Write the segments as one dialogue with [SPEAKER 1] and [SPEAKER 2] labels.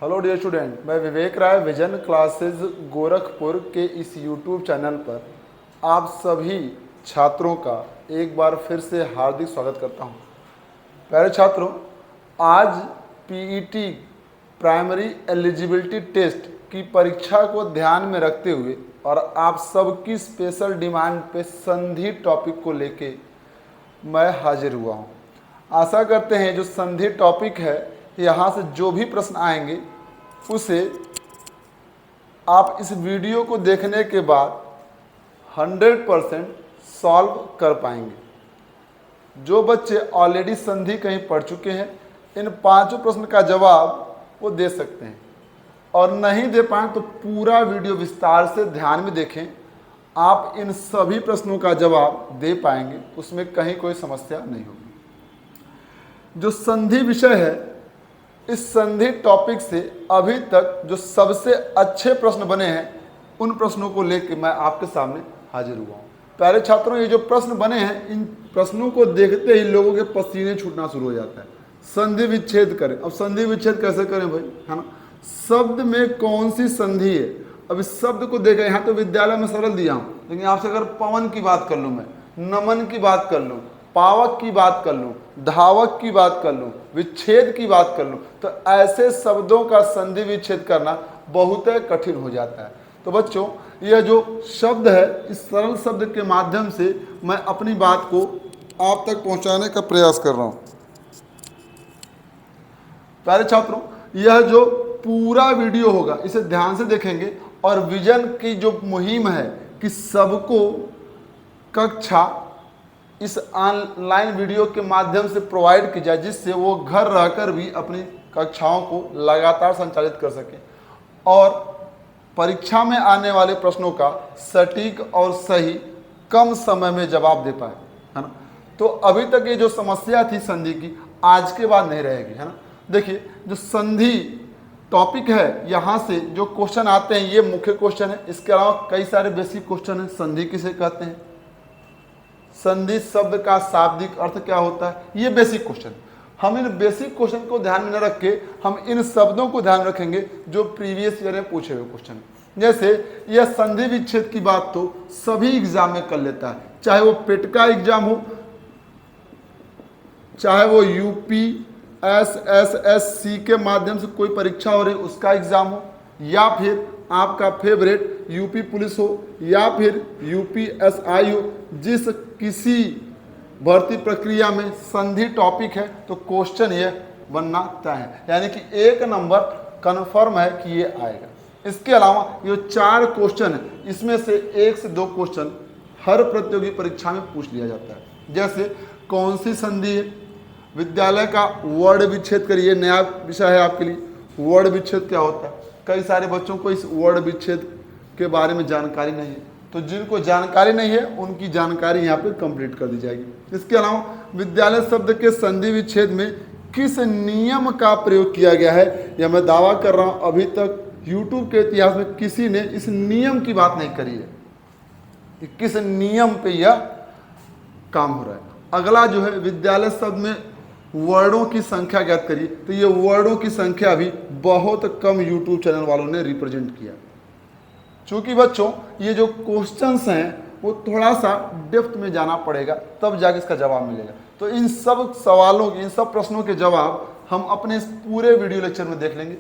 [SPEAKER 1] Hello dear student, मैं विवेक राय vision classes Gorakhpur के इस यूट्यूब चैनल पर आप सभी छात्रों का एक बार फिर से हार्दिक स्वागत करता हूं। प्यारे छात्रों, आज पीईटी प्राइमरी एलिजिबिलिटी टेस्ट की परीक्षा को ध्यान में रखते हुए और आप सबकी स्पेशल डिमांड पे संधि टॉपिक को लेके मैं हाजिर हुआ हूं। आशा करते हैं जो संधि टॉपिक है, यहाँ से जो भी प्रश्न आएंगे उसे आप इस वीडियो को देखने के बाद 100% सॉल्व कर पाएंगे। जो बच्चे ऑलरेडी संधि कहीं पढ़ चुके हैं, इन पांचों प्रश्न का जवाब वो दे सकते हैं, और नहीं दे पाए तो पूरा वीडियो विस्तार से ध्यान में देखें। आप इन सभी प्रश्नों का जवाब दे पाएंगे, उसमें कहीं कोई समस्या नहीं होगी। जो संधि विषय है, इस संधि टॉपिक से अभी तक जो सबसे अच्छे प्रश्न बने हैं, उन प्रश्नों को लेकर मैं आपके सामने हाजिर हुआ हूँ। प्यारे छात्रों, ये जो प्रश्न बने हैं, इन प्रश्नों को देखते ही लोगों के पसीने छूटना शुरू हो जाता है। संधि विच्छेद करें। अब संधि विच्छेद कैसे करें भाई, है ना? शब्द में कौन सी संधि है, अब इस शब्द को देखें। यहाँ तो विद्यालय में सरल दिया हूँ, लेकिन आपसे अगर पवन की बात कर लूँ, मैं नमन की बात कर लूँ, पावक की बात कर लूं, धावक की बात कर लूं, विच्छेद की बात कर लूं, तो ऐसे शब्दों का संधि विच्छेद करना बहुत कठिन हो जाता है। तो बच्चों, यह जो शब्द है, इस सरल शब्द के माध्यम से मैं अपनी बात को आप तक पहुंचाने का प्रयास कर रहा हूं। प्यारे छात्रों, यह जो पूरा वीडियो होगा, इसे ध्यान से देखेंगे और विजन की जो मुहिम है कि सबको कक्षा इस ऑनलाइन वीडियो के माध्यम से प्रोवाइड की जाए, जिससे वो घर रहकर भी अपनी कक्षाओं को लगातार संचालित कर सकें और परीक्षा में आने वाले प्रश्नों का सटीक और सही कम समय में जवाब दे पाए, है ना? तो अभी तक ये जो समस्या थी संधि की, आज के बाद नहीं रहेगी, है ना? देखिए, जो संधि टॉपिक है, यहाँ से जो क्वेश्चन आते हैं ये मुख्य क्वेश्चन है। इसके अलावा कई सारे बेसिक क्वेश्चन हैं। संधि किसे कहते हैं, संधि शब्द का शाब्दिक अर्थ क्या होता है, ये बेसिक क्वेश्चन। हम इन बेसिक क्वेश्चन को ध्यान में न रख के हम इन शब्दों को ध्यान रखेंगे जो प्रीवियस ईयर में पूछे हुए क्वेश्चन। जैसे यह संधि विच्छेद की बात तो सभी एग्जाम में कर लेता है, चाहे वो पेट का एग्जाम हो, चाहे वो यूपी SSSC के माध्यम से कोई परीक्षा हो रही उसका एग्जाम हो, या फिर आपका फेवरेट यूपी पुलिस हो, या फिर UPSI हो। जिस किसी भर्ती प्रक्रिया में संधि टॉपिक है तो क्वेश्चन ये बनना तय है, यानी कि 1 नंबर कन्फर्म है कि ये आएगा। इसके अलावा ये 4 क्वेश्चन है, इसमें से 1 से 2 क्वेश्चन हर प्रतियोगी परीक्षा में पूछ लिया जाता है। जैसे कौन सी संधि है, विद्यालय का वर्ड विच्छेद करिए, नया विषय है आपके लिए। वर्ड विच्छेद क्या होता है, कई सारे बच्चों को इस वर्ड विच्छेद के बारे में जानकारी नहीं है, तो जिनको जानकारी नहीं है उनकी जानकारी यहाँ पे कंप्लीट कर दी जाएगी। इसके अलावा विद्यालय शब्द के संधि विच्छेद में किस नियम का प्रयोग किया गया है, यह मैं दावा कर रहा हूँ अभी तक YouTube के इतिहास में किसी ने इस नियम की बात नहीं करी है कि किस नियम पे यह काम हो रहा है। अगला जो है, विद्यालय शब्द में वर्डों की संख्या ज्ञात करिए, तो ये वर्डों की संख्या भी बहुत कम YouTube चैनल वालों ने रिप्रेजेंट किया। चूंकि बच्चों ये जो क्वेश्चंस हैं वो थोड़ा सा डेप्थ में जाना पड़ेगा, तब जाके इसका जवाब मिलेगा। तो इन सब सवालों के, इन सब प्रश्नों के जवाब हम अपने इस पूरे वीडियो लेक्चर में देख लेंगे।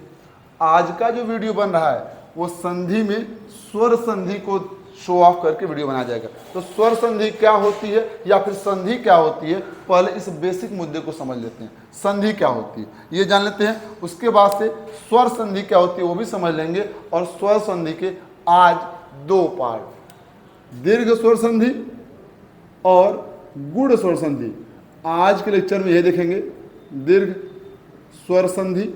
[SPEAKER 1] आज का जो वीडियो बन रहा है वो संधि में स्वर संधि को शो ऑफ करके वीडियो बनाया जाएगा। तो स्वर संधि क्या होती है या फिर संधि क्या होती है, पहले इस बेसिक मुद्दे को समझ लेते हैं। संधि क्या होती है ये जान लेते हैं, उसके बाद से स्वर संधि क्या होती है वो भी समझ लेंगे। और स्वर संधि के आज 2 पार्ट, दीर्घ स्वर संधि और गुण स्वर संधि। आज के लेक्चर में यह देखेंगे दीर्घ स्वर संधि,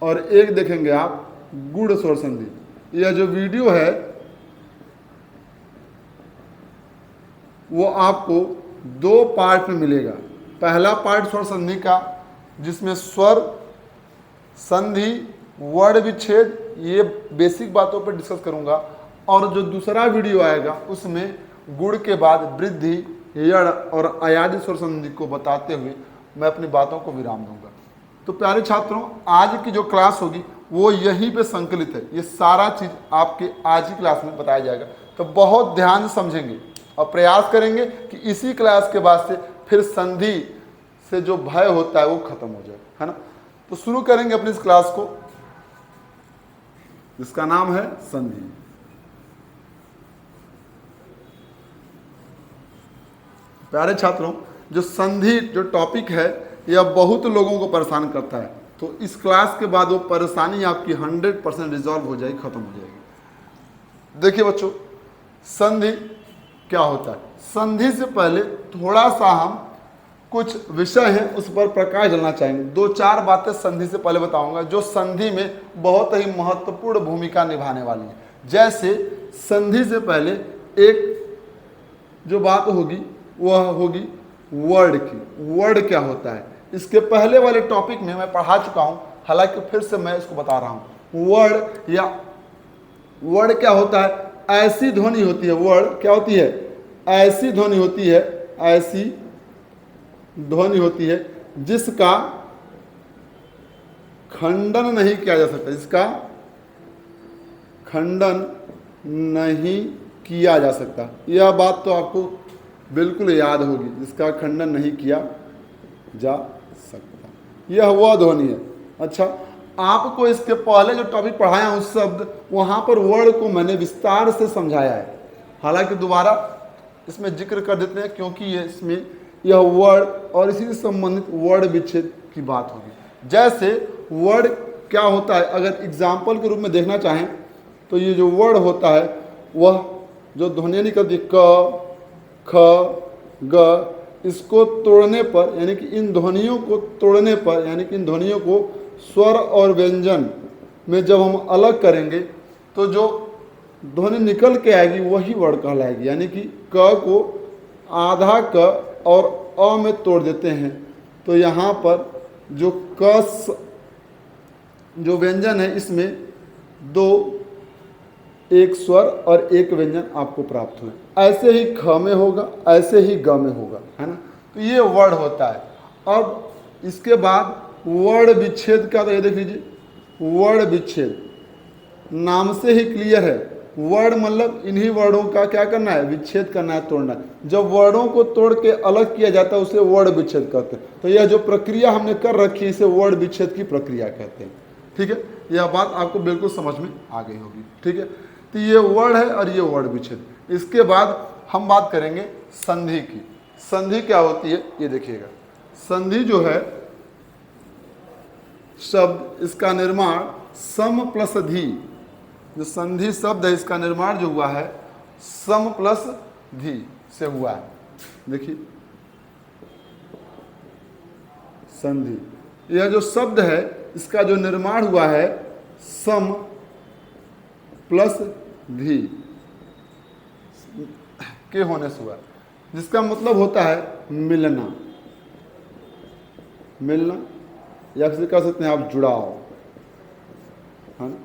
[SPEAKER 1] और एक देखेंगे आप गुण स्वर संधि। यह जो वीडियो है वो आपको 2 पार्ट में मिलेगा। पहला पार्ट स्वर संधि का, जिसमें स्वर संधि, वर्ड विच्छेद, ये बेसिक बातों पर डिस्कस करूंगा। और जो दूसरा वीडियो आएगा उसमें गुण के बाद वृद्धि, यड़ और अयाजी स्वर संधि को बताते हुए मैं अपनी बातों को विराम दूंगा। तो प्यारे छात्रों, आज की जो क्लास होगी वो यहीं पे संकलित है। ये सारा चीज आपके आज की क्लास में बताया जाएगा, तो बहुत ध्यान से समझेंगे और प्रयास करेंगे कि इसी क्लास के बाद से फिर संधि से जो भय होता है वो खत्म हो जाए, है ना। तो शुरू करेंगे अपनी इस क्लास को, जिसका नाम है संधि। प्यारे छात्रों, जो संधि जो टॉपिक है यह बहुत लोगों को परेशान करता है, तो इस क्लास के बाद वो परेशानी आपकी 100% रिजॉल्व हो जाएगी, खत्म हो जाएगी। देखिए बच्चों, संधि क्या होता है। संधि से पहले थोड़ा सा हम कुछ विषय हैं उस पर प्रकाश डालना चाहेंगे। 2-4 बातें संधि से पहले बताऊंगा जो संधि में बहुत ही महत्वपूर्ण भूमिका निभाने वाली है। जैसे संधि से पहले एक जो बात होगी वह होगी वर्ड की। वर्ड क्या होता है, इसके पहले वाले टॉपिक में मैं पढ़ा चुका हूं, हालांकि फिर से मैं इसको बता रहा हूं। वर्ड या वर्ड क्या होता है, ऐसी ध्वनि होती है। वर्ड क्या होती है, ऐसी ध्वनि होती है, ऐसी ध्वनि होती है जिसका खंडन नहीं किया जा सकता, जिसका खंडन नहीं किया जा सकता। यह बात तो आपको बिल्कुल याद होगी, जिसका खंडन नहीं किया जा सकता, यह वह ध्वनि है। अच्छा, आपको इसके पहले जो टॉपिक पढ़ाया हूं शब्द, वहां पर वर्ड को मैंने विस्तार से समझाया है, हालांकि दोबारा इसमें जिक्र कर देते हैं क्योंकि ये इसमें यह वर्ड और इसी से संबंधित वर्ड विच्छेद की बात होगी। जैसे वर्ड क्या होता है, अगर एग्जाम्पल के रूप में देखना चाहें तो ये जो वर्ड होता है वह जो ध्वनियाँ निकलती है क, ख, ग, इसको तोड़ने पर, यानी कि इन ध्वनियों को तोड़ने पर, यानी कि इन ध्वनियों को स्वर और व्यंजन में जब हम अलग करेंगे तो जो ध्वनि निकल के आएगी वही वर्ड कहलाएगी। यानी कि क को आधा क और अ में तोड़ देते हैं तो यहाँ पर जो कस जो व्यंजन है इसमें 2 एक स्वर और एक व्यंजन आपको प्राप्त हुए। ऐसे ही ख में होगा, ऐसे ही ग में होगा, है ना। तो ये वर्ड होता है। अब इसके बाद वर्ड विच्छेद का, तो ये देख लीजिए, वर्ड विच्छेद नाम से ही क्लियर है। वर्ड मतलब इन्हीं वर्डों का क्या करना है, विच्छेद करना है, तोड़ना है। जब वर्डों को तोड़ के अलग किया जाता है उसे वर्ड विच्छेद कहते हैं। तो यह जो प्रक्रिया हमने कर रखी है इसे वर्ड विच्छेद की प्रक्रिया कहते हैं। ठीक है, यह बात आपको बिल्कुल समझ में आ गई होगी। ठीक है, तो ये वर्ड है और ये वर्ड विच्छेद। इसके बाद हम बात करेंगे संधि की। संधि क्या होती है ये देखिएगा। संधि जो है शब्द, इसका निर्माण सम प्लस धी, जो संधि शब्द है इसका निर्माण जो हुआ है सम प्लस धी से हुआ है। देखिए संधि, यह जो शब्द है इसका जो निर्माण हुआ है सम प्लस धी के होने से हुआ, जिसका मतलब होता है मिलना, मिलना, या फिर कह सकते हैं आप जुड़ाव, है ना।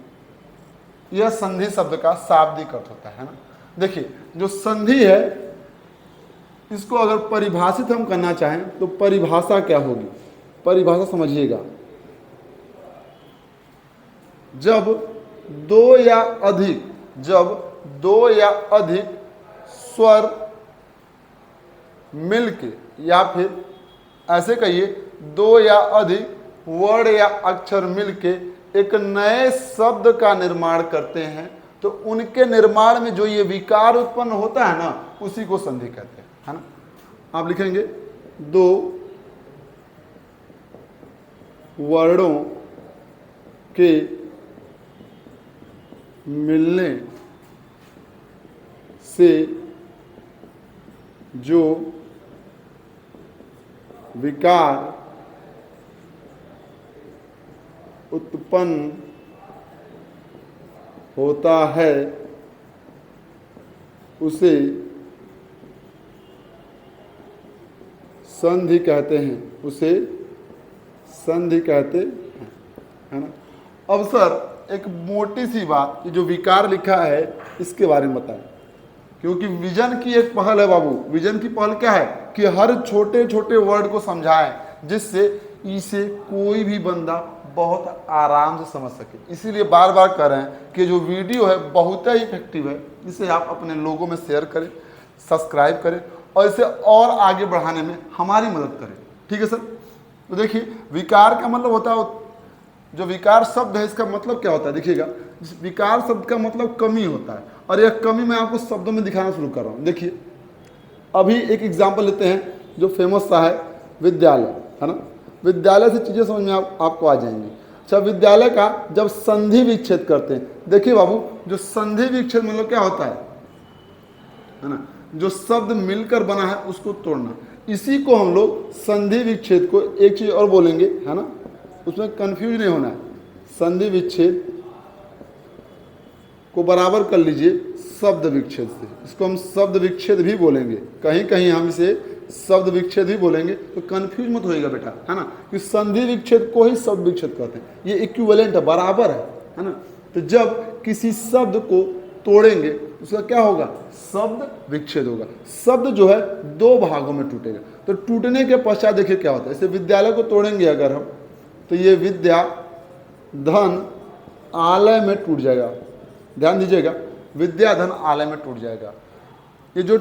[SPEAKER 1] यह संधि शब्द का शाब्दिक अर्थ होता है ना। देखिए जो संधि है इसको अगर परिभाषित हम करना चाहें तो परिभाषा क्या होगी, परिभाषा समझिएगा। जब दो या अधिक स्वर मिलके, या फिर ऐसे कहिए 2 या अधिक वर्ड या अक्षर मिलके एक नए शब्द का निर्माण करते हैं तो उनके निर्माण में जो ये विकार उत्पन्न होता है ना उसी को संधि कहते हैं, है ना। आप लिखेंगे 2 वर्डों के मिलने से जो विकार उत्पन्न होता है उसे संधि कहते हैं, उसे संधि कहते हैं, है ना। अब सर एक मोटी सी बात, ये जो विकार लिखा है इसके बारे में बताएं, क्योंकि विजन की एक पहल है बाबू। विजन की पहल क्या है कि हर छोटे छोटे वर्ड को समझाएं जिससे इसे कोई भी बंदा बहुत आराम से समझ सके। इसीलिए बार बार कह रहे हैं कि जो वीडियो है बहुत ही इफेक्टिव है, इसे आप अपने लोगों में शेयर करें, सब्सक्राइब करें और इसे और आगे बढ़ाने में हमारी मदद करें। ठीक है सर। तो देखिए विकार का मतलब होता है, जो विकार शब्द है इसका मतलब क्या होता है, देखिएगा विकार शब्द का मतलब कमी होता है, और यह कमी मैं आपको शब्दों में दिखाना शुरू कर रहा हूँ। देखिए अभी एक एग्जाम्पल लेते हैं जो फेमस सा है, विद्यालय, है ना। विद्यालय से चीज़ें समझ में आपको आ जाएंगी। अच्छा, विद्यालय का जब संधि विच्छेद करते हैं, देखिए बाबू जो संधि विच्छेद मतलब क्या होता है ना, जो शब्द मिलकर बना है उसको तोड़ना, इसी को हम लोग संधि विच्छेद को एक चीज और बोलेंगे, है ना, उसमें कंफ्यूज नहीं होना है। संधि विच्छेद को बराबर कर लीजिए शब्द विच्छेद से, इसको हम शब्द विच्छेद भी बोलेंगे, कहीं कहीं हम इसे शब्द विच्छेद भी बोलेंगे, तो कंफ्यूज मत होइएगा बेटा, है ना, कि संधि विच्छेद को ही शब्द विच्छेद कहते हैं, ये इक्विवेलेंट है, बराबर है ना। तो जब किसी शब्द को तोड़ेंगे उसका क्या होगा, शब्द विच्छेद होगा। शब्द जो है दो भागों में टूटेगा, तो टूटने के पश्चात देखिए क्या होता है। जैसे विद्यालय को तोड़ेंगे अगर हम, तो ये विद्या धन आलय में टूट जाएगा। ध्यान दीजिएगा, विद्या धन आलय में टूट जाएगा। ये जो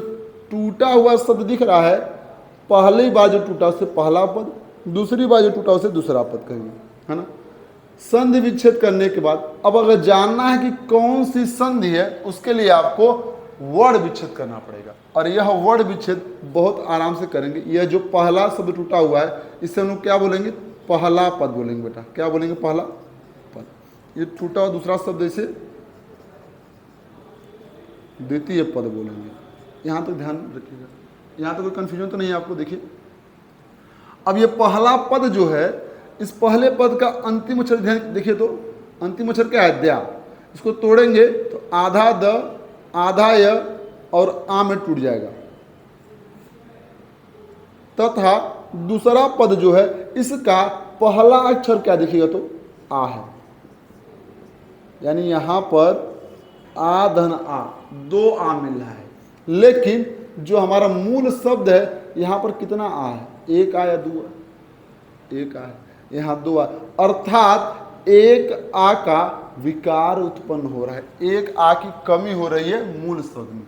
[SPEAKER 1] टूटा हुआ शब्द दिख रहा है, पहली बार जो टूटा उससे पहला पद, दूसरी बार जो टूटा उससे दूसरा पद कहेंगे, है ना। संधि विच्छेद करने के बाद अब अगर जानना है कि कौन सी संधि है, उसके लिए आपको वर्ण विच्छेद करना पड़ेगा, और यह वर्ण विच्छेद बहुत आराम से करेंगे। यह जो पहला शब्द टूटा हुआ है इसे हम लोग क्या बोलेंगे, पहला पद बोलेंगे बेटा। क्या बोलेंगे, पहला पद। ये टूटा हुआ दूसरा शब्द इसे द्वितीय पद बोलेंगे। यहाँ तक ध्यान रखिएगा, यहाँ तक कोई कंफ्यूजन तो नहीं है आपको। देखिए अब ये पहला पद जो है, इस पहले पद का अंतिम अक्षर ध्यान देखिए, तो अंतिम अक्षर क्या है, द्या। इसको तोड़ेंगे तो आधा द आधा य और आ में टूट जाएगा, तथा दूसरा पद जो है इसका पहला अक्षर क्या दिखेगा, तो आ है, यानी यहां पर आ धन आ, दो आ मिल रहा है। लेकिन जो हमारा मूल शब्द है यहां पर कितना आ है, एक आ या दो आ, एक आ है, यहाँ दो आ, अर्थात एक आ का विकार उत्पन्न हो रहा है, एक आ की कमी हो रही है मूल शब्द में।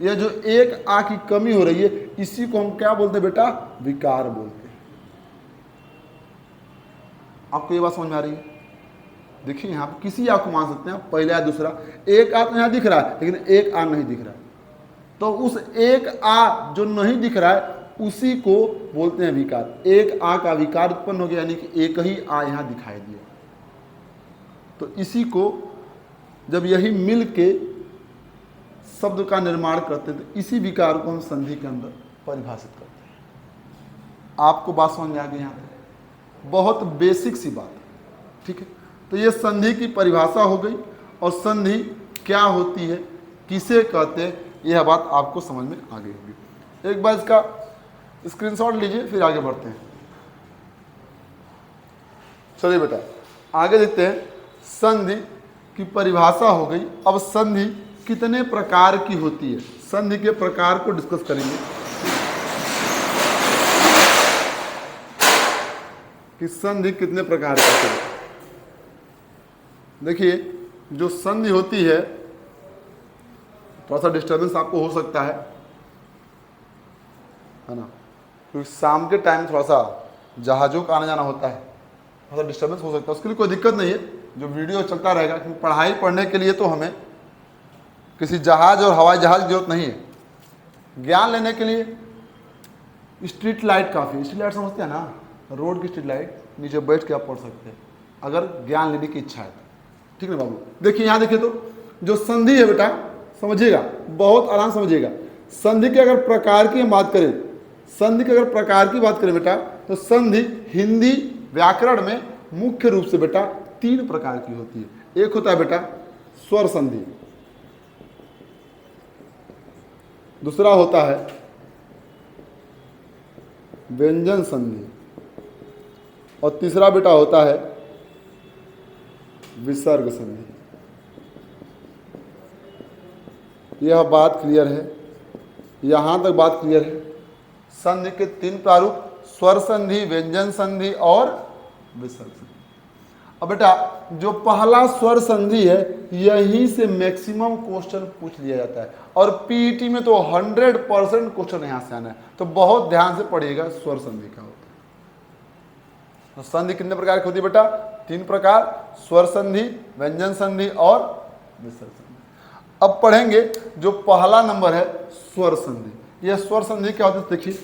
[SPEAKER 1] यह जो एक आ की कमी हो रही है इसी को हम क्या बोलते हैं बेटा, विकार बोलते हैं। आपको ये बात समझ में आ रही है। देखिए यहाँ पे किसी आ को मान सकते हैं, पहला या दूसरा। एक आ तो यहाँ दिख रहा है लेकिन एक आ नहीं दिख रहा है, तो उस एक आ जो नहीं दिख रहा है उसी को बोलते हैं विकार। एक आ का विकार उत्पन्न हो गया, यानी कि एक ही आ यहाँ दिखाई दिया। तो इसी को जब यही मिल के शब्द का निर्माण करते हैं तो इसी विकार को हम संधि के अंदर परिभाषित करते हैं। आपको बात समझ में आ गई यहाँ पे, बहुत बेसिक सी बात है, ठीक है। तो ये संधि की परिभाषा हो गई, और संधि क्या होती है, किसे कहते हैं, यह बात आपको समझ में आ गई होगी। एक बार इसका स्क्रीनशॉट लीजिए, फिर आगे बढ़ते हैं। चलिए बेटा आगे देखते हैं। संधि की परिभाषा हो गई, अब संधि कितने प्रकार की होती है, संधि के प्रकार को डिस्कस करेंगे कि संधि कितने प्रकार की होती है। देखिए जो संधि होती है, थोड़ा सा डिस्टर्बेंस आपको हो सकता है ना, क्योंकि शाम के टाइम थोड़ा सा जहाज़ों का आना जाना होता है, थोड़ा सा डिस्टर्बेंस हो सकता है। उसके लिए कोई दिक्कत नहीं है, जो वीडियो चलता रहेगा, क्योंकि पढ़ाई पढ़ने के लिए तो हमें किसी जहाज़ और हवाई जहाज़ की जरूरत नहीं है। ज्ञान लेने के लिए स्ट्रीट लाइट काफ़ी, स्ट्रीट लाइट समझते हैं ना, रोड की स्ट्रीट लाइट, नीचे बैठ के आप पढ़ सकते हैं अगर ज्ञान लेने की इच्छा है तो, ठीक है बाबू। देखिए यहाँ देखिए, तो जो संधि है बेटा समझिएगा, बहुत आराम समझिएगा। संधि के अगर प्रकार की हम बात करें, संधि के अगर प्रकार की बात करें बेटा, तो संधि हिंदी व्याकरण में मुख्य रूप से बेटा तीन प्रकार की होती है। एक होता है बेटा स्वर संधि, दूसरा होता है व्यंजन संधि, और तीसरा बेटा होता है विसर्ग संधि। यह बात क्लियर है, यहां तक बात क्लियर है। संधि के तीन प्रारूप स्वर संधि, व्यंजन संधि और विसर्ग संधि। अब बेटा जो पहला स्वर संधि है यहीं से मैक्सिमम क्वेश्चन पूछ लिया जाता है और पीईटी में तो 100% क्वेश्चन यहां से आना है, तो बहुत ध्यान से पढ़िएगा स्वर संधि का होता है। तो संधि कितने प्रकार की होती है बेटा? 3 प्रकार, स्वर संधि, व्यंजन संधि और विसर्ग संधि। अब पढ़ेंगे जो पहला नंबर है स्वर संधि। यह स्वर संधि क्या होती है देखिए,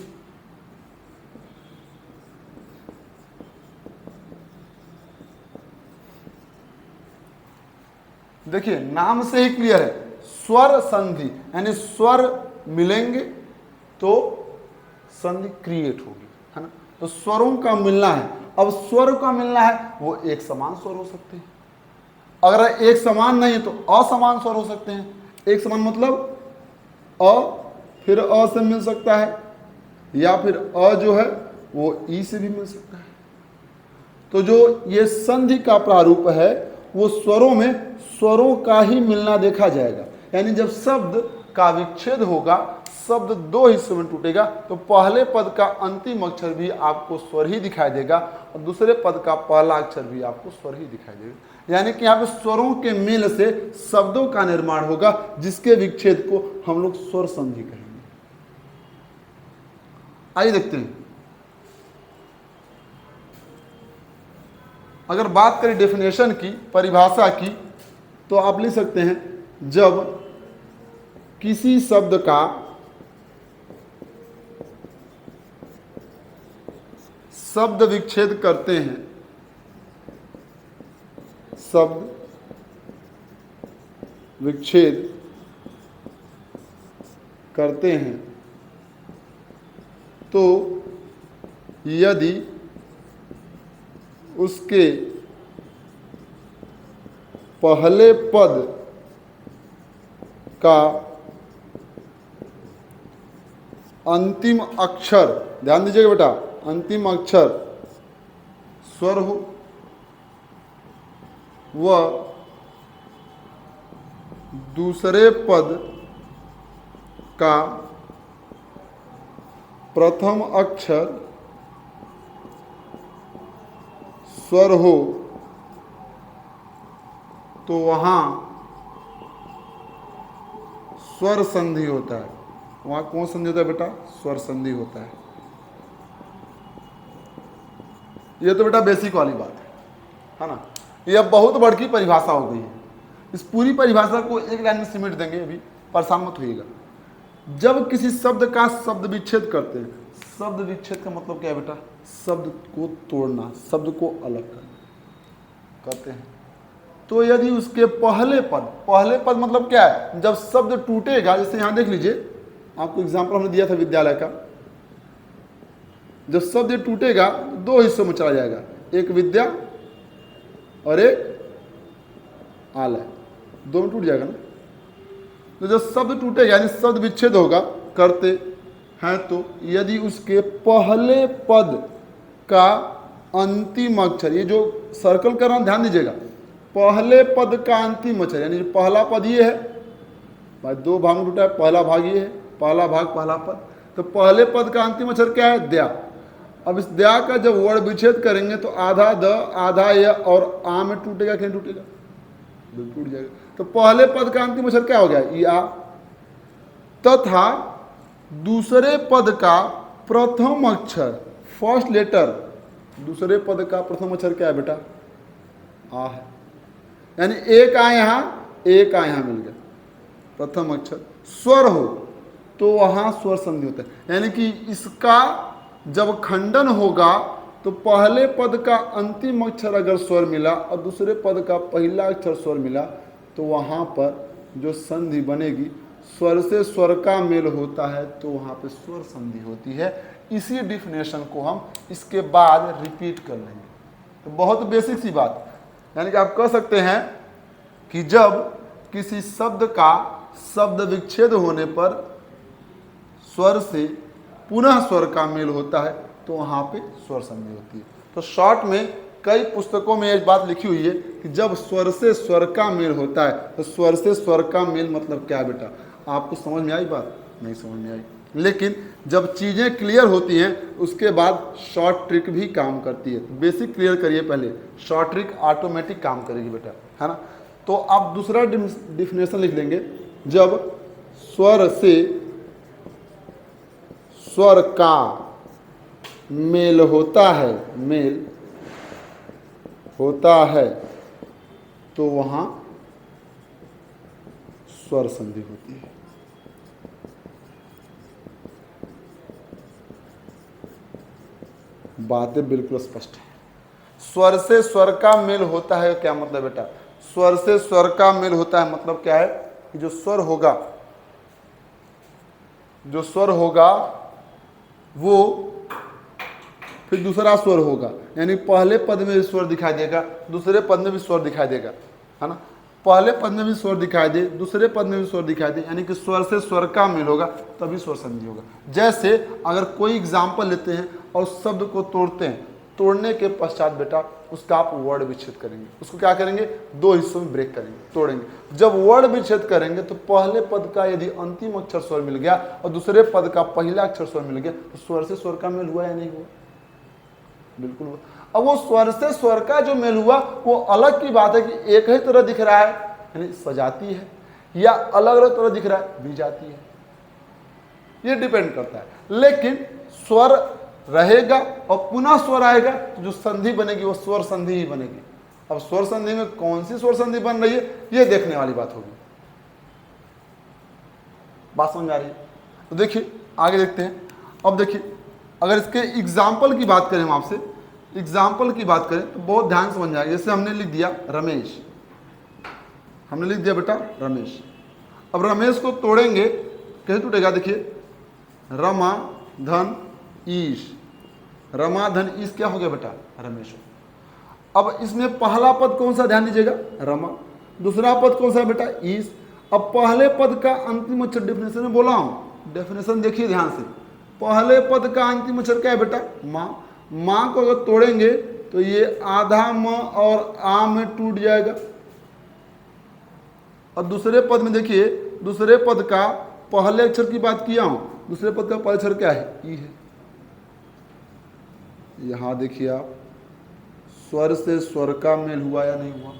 [SPEAKER 1] देखिए नाम से ही क्लियर है, स्वर संधि यानी स्वर मिलेंगे तो संधि क्रिएट होगी, है ना। तो स्वरों का मिलना है। अब स्वर का मिलना है वो एक समान स्वर हो सकते हैं, अगर एक समान नहीं तो असमान स्वर हो सकते हैं। एक समान मतलब अ फिर अ से मिल सकता है, या फिर अ जो है वो ई से भी मिल सकता है। तो जो ये संधि का प्रारूप है वो स्वरों में स्वरों का ही मिलना देखा जाएगा। यानी जब शब्द का विच्छेद होगा, शब्द 2 हिस्सों में टूटेगा, तो पहले पद का अंतिम अक्षर भी आपको स्वर ही दिखाई देगा और दूसरे पद का पहला अक्षर भी आपको स्वर ही दिखाई देगा। यानी कि यहाँ पे स्वरों के मेल से शब्दों का निर्माण होगा, जिसके विच्छेद को हम लोग स्वर संधि कहेंगे। आइए देखते हैं। अगर बात करें डेफिनेशन की, परिभाषा की, तो आप लिख सकते हैं जब किसी शब्द का शब्द विच्छेद करते हैं, शब्द विच्छेद करते हैं, तो यदि उसके पहले पद का अंतिम अक्षर, ध्यान दीजिएगा बेटा, अंतिम अक्षर स्वर हो, वह दूसरे पद का प्रथम अक्षर स्वर हो, तो वहां स्वर संधि होता है। वहां कौन संधि होता है बेटा? स्वर संधि होता है। ये तो बेटा बेसिक वाली बात है ना। ये अब बहुत बड़ी की परिभाषा हो गई है। इस पूरी परिभाषा को एक लाइन में सिमट देंगे, अभी परेशान मत होइएगा। जब किसी शब्द का शब्द विच्छेद करते हैं, शब्द विच्छेद का मतलब क्या है बेटा? शब्द को तोड़ना, शब्द को अलग करना कहते हैं। तो यदि उसके पहले पद मतलब क्या है? जब शब्द टूटेगा, जैसे यहां देख लीजिए, आपको एग्जांपल हमने दिया था विद्यालय का। जब शब्द टूटेगा 2 हिस्सों में चला जाएगा, एक विद्या और एक आलय, 2 में टूट जाएगा ना। तो जब शब्द टूटेगा यानी शब्द विच्छेद होगा, करते हैं, तो यदि उसके पहले पद का अंतिम अक्षर, ये जो सर्कल कर रहा हूं ध्यान दीजिएगा, पहले पद का अंतिम अक्षर, यानी जो पहला पद ये है, भाई 2 भाग में टूटा है, पहला भाग ये है, पहला भाग पहला पद, तो पहले पद का अंतिम अक्षर क्या है? द्या। अब इस द्या का जब वर्ण विच्छेद करेंगे तो आधा द आधा य और आ में टूटेगा कि नहीं टूटेगा? टूट जाएगा। तो पहले पद का अंतिम अक्षर क्या हो गया? ई आ। तथा दूसरे पद का प्रथम अक्षर, फर्स्ट लेटर, दूसरे पद का प्रथम अक्षर क्या है बेटा? आ है। यानी एक आ यहां, एक आ यहां मिल गया, प्रथम अक्षर स्वर हो तो वहां स्वर संधि होता है। यानी कि इसका जब खंडन होगा तो पहले पद का अंतिम अक्षर अगर स्वर मिला और दूसरे पद का पहला अक्षर स्वर मिला, तो वहां पर जो संधि बनेगी, स्वर से स्वर का मेल होता है, तो वहां पे स्वर संधि होती है। इसी डिफिनेशन को हम इसके बाद रिपीट कर लेंगे। तो बहुत बेसिक सी बात, यानी कि आप कह सकते हैं कि जब किसी शब्द का शब्द विच्छेद होने पर स्वर से पुनः स्वर का मेल होता है, तो वहां पे स्वर संधि होती है। तो शॉर्ट में कई पुस्तकों में एक बात लिखी हुई है कि जब स्वर से स्वर का मेल होता है, तो स्वर से स्वर का मेल मतलब क्या है बेटा? आपको समझ में आई बात? नहीं समझ में आई? लेकिन जब चीज़ें क्लियर होती हैं उसके बाद शॉर्ट ट्रिक भी काम करती है। बेसिक क्लियर करिए पहले, शॉर्ट ट्रिक ऑटोमेटिक काम करेगी बेटा, है ना। तो आप दूसरा डिफिनेशन लिख लेंगे, जब स्वर से स्वर का मेल होता है तो वहां स्वर संधि होती है। बातें बिल्कुल स्पष्ट है। स्वर से स्वर का मेल होता है क्या मतलब बेटा? स्वर से स्वर का मेल होता है मतलब क्या है कि जो स्वर होगा वो फिर दूसरा स्वर होगा, यानी पहले पद में भी स्वर दिखाई देगा, दूसरे पद में भी स्वर दिखाई देगा, है ना। पहले पद में भी स्वर दिखाई दे, दूसरे पद में भी स्वर दिखाई दे, यानी कि स्वर से स्वर का मेल होगा तभी स्वर संधि होगा। जैसे अगर कोई एग्जाम्पल लेते हैं और शब्द को तोड़ते हैं, तोड़ने के पश्चात बेटा उसका आप वर्ड विच्छेद करेंगे। उसको क्या करेंगे? दो हिस्सों में ब्रेक करेंगे, तोड़ेंगे। जब वर्ड विच्छेद करेंगे तो पहले पद का यदि अंतिम अक्षर स्वर मिल गया और दूसरे पद का पहला अक्षर स्वर मिल गया तो स्वर से स्वर का मेल हुआ या नहीं हुआ? बिल्कुल हुआ। अब वो स्वर से स्वर का जो मेल हुआ वो अलग की बात है कि एक ही तरह दिख रहा है यानी सजाती है, या अलग अलग तरह दिख रहा है विजाती है, ये डिपेंड करता है। लेकिन स्वर रहेगा और पुनः स्वर आएगा तो जो संधि बनेगी वो स्वर संधि ही बनेगी। अब स्वर संधि में कौन सी स्वर संधि बन रही है ये देखने वाली बात होगी। बात समझ आ रही है? तो देखिए आगे देखते हैं। अब देखिए अगर इसके एग्जाम्पल की बात करें, हम आपसे एग्जाम्पल की बात करें तो बहुत ध्यान से समझ जाएगा। जैसे हमने लिख दिया रमेश, हमने लिख दिया बेटा रमेश। अब रमेश को तोड़ेंगे कैसे टूटेगा? देखिए रमा धन ईश, रमा धन ईश क्या हो गया बेटा? रमेश। अब इसमें पहला पद कौन सा? ध्यान दीजिएगा रमा। दूसरा पद कौन सा बेटा? ईश। अब पहले पद का अंतिम अक्षर डेफिनेशन में बोला हूं, डेफिनेशन देखिए ध्यान से। पहले पद का अंतिम अक्षर क्या है बेटा? माँ। माँ को अगर तोड़ेंगे तो ये आधा म और आ में टूट जाएगा। और दूसरे पद में देखिए, दूसरे पद का पहले अक्षर की बात किया हूं, दूसरे पद का पहले अक्षर क्या है? ई है। यहां देखिए आप, स्वर से स्वर का मेल हुआ या नहीं हुआ?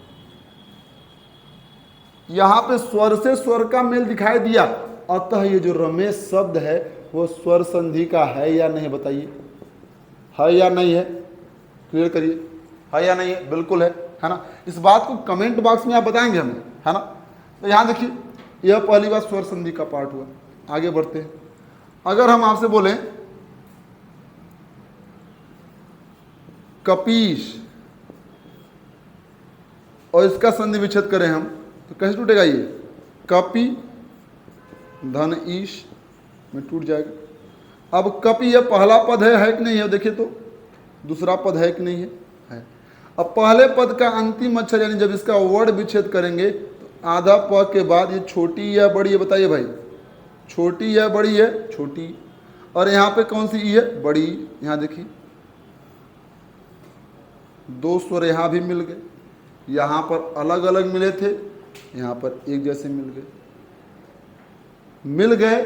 [SPEAKER 1] यहां पे स्वर से स्वर का मेल दिखाई दिया, अतः ये जो रमेश शब्द है वो स्वर संधि का है या नहीं? बताइए, है या नहीं है? क्लियर करिए, है या नहीं है? बिल्कुल है ना। इस बात को कमेंट बॉक्स में आप बताएंगे हमें, है ना। तो यहां देखिए यह पहली बात स्वर संधि का पार्ट हुआ। आगे बढ़ते हैं। अगर हम आपसे बोलें कपीश और इसका संधि विच्छेद करें हम तो कैसे टूटेगा? ये कपी धन ईश में टूट जाएगा। अब कपी यह पहला पद है कि नहीं है? देखिए तो दूसरा पद है कि नहीं है? है। अब पहले पद का अंतिम अक्षर यानी जब इसका वर्ड विच्छेद करेंगे तो आधा प के बाद ये छोटी या बड़ी है? बताइए भाई, छोटी या बड़ी है? छोटी। और यहाँ पे कौन सी ई है? बड़ी। यहाँ देखिए दो स्वर यहाँ भी मिल गए, यहाँ पर अलग अलग मिले थे, यहाँ पर एक जैसे मिल गए।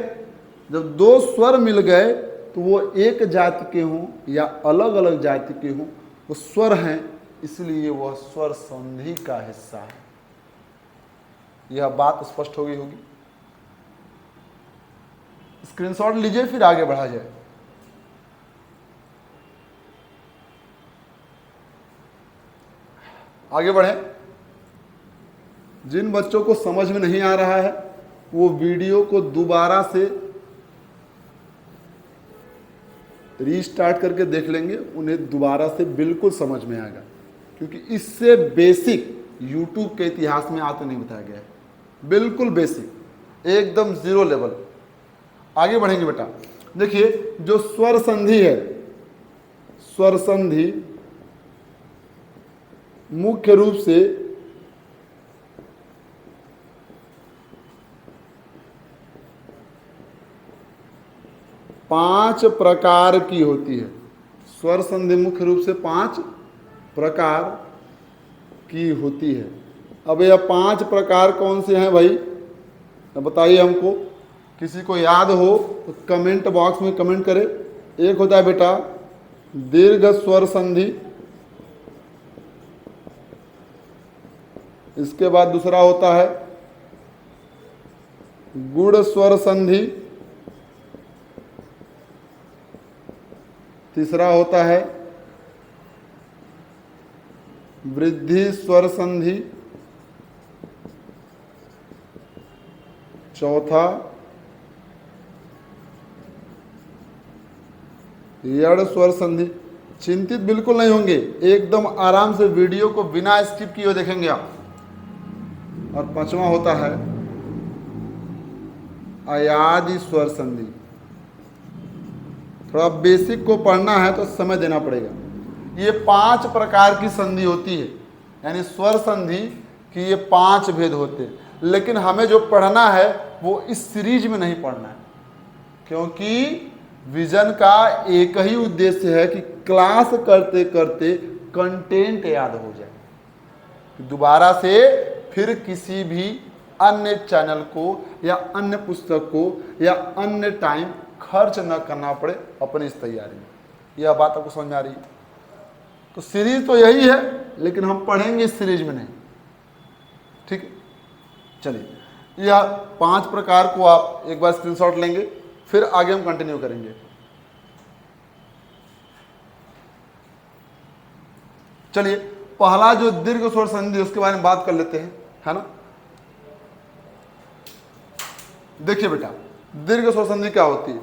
[SPEAKER 1] जब दो स्वर मिल गए तो वो एक जाति के हों या अलग अलग जाति के हों, वो स्वर हैं, इसलिए वह स्वर संधि का हिस्सा है। यह बात स्पष्ट हो गई होगी। स्क्रीनशॉट लीजिए फिर आगे बढ़ा जाए। आगे बढ़े। जिन बच्चों को समझ में नहीं आ रहा है वो वीडियो को दोबारा से रीस्टार्ट करके देख लेंगे, उन्हें दोबारा से बिल्कुल समझ में आएगा, क्योंकि इससे बेसिक यूट्यूब के इतिहास में आज तो नहीं बताया गया है। बिल्कुल बेसिक, एकदम जीरो लेवल। आगे बढ़ेंगे बेटा। देखिए जो स्वर संधि है, स्वर संधि मुख्य रूप से पांच प्रकार की होती है। स्वर संधि मुख्य रूप से 5 प्रकार की होती है। अब यह 5 प्रकार कौन से हैं भाई? बताइए हमको। किसी को याद हो तो कमेंट बॉक्स में कमेंट करें। एक होता है बेटा दीर्घ स्वर संधि, इसके बाद दूसरा होता है गुण स्वर संधि, तीसरा होता है वृद्धि स्वर संधि, चौथा यड़ स्वर संधि। चिंतित बिल्कुल नहीं होंगे, एकदम आराम से वीडियो को बिना स्किप किए देखेंगे आप। और पांचवा होता है अयादि स्वर संधि। थोड़ा बेसिक को पढ़ना है तो समय देना पड़ेगा। ये 5 प्रकार की संधि होती है, यानी स्वर संधि की ये 5 भेद होते हैं। लेकिन हमें जो पढ़ना है वो इस सीरीज में नहीं पढ़ना है, क्योंकि विजन का एक ही उद्देश्य है कि क्लास करते करते कंटेंट याद हो जाए, दोबारा से फिर किसी भी अन्य चैनल को या अन्य पुस्तक को या अन्य टाइम खर्च न करना पड़े अपनी इस तैयारी में। यह बात आपको समझ में आ रही है? तो सीरीज तो यही है, लेकिन हम पढ़ेंगे इस सीरीज में नहीं। ठीक है, चलिए यह 5 प्रकार को आप एक बार स्क्रीनशॉट लेंगे, फिर आगे हम कंटिन्यू करेंगे। चलिए पहला जो दीर्घ स्वर संधि उसके बारे में बात कर लेते हैं, है ना। देखिए बेटा दीर्घ स्वर संधि क्या होती है,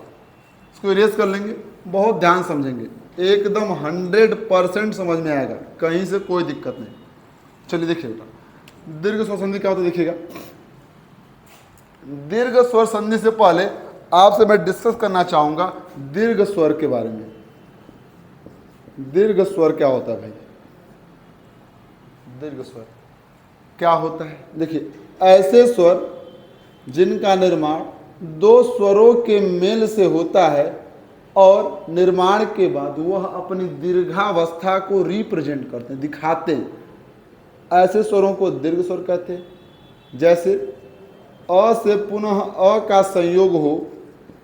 [SPEAKER 1] इसको इरेज कर लेंगे, बहुत ध्यान समझेंगे, एकदम 100% समझ में आएगा, कहीं से कोई दिक्कत नहीं। चलिए देखिए बेटा दीर्घ स्वर संधि क्या होता है, देखिएगा। दीर्घ स्वर संधि से पहले आपसे मैं डिस्कस करना चाहूंगा दीर्घ स्वर के बारे में। दीर्घ स्वर क्या होता है भाई? दीर्घ स्वर क्या होता है? देखिए ऐसे स्वर जिनका निर्माण 2 स्वरों के मेल से होता है और निर्माण के बाद वह अपनी दीर्घावस्था को रिप्रेजेंट करते हैं, दिखाते हैं, ऐसे स्वरों को दीर्घ स्वर कहते हैं। जैसे अ से पुनः अ का संयोग हो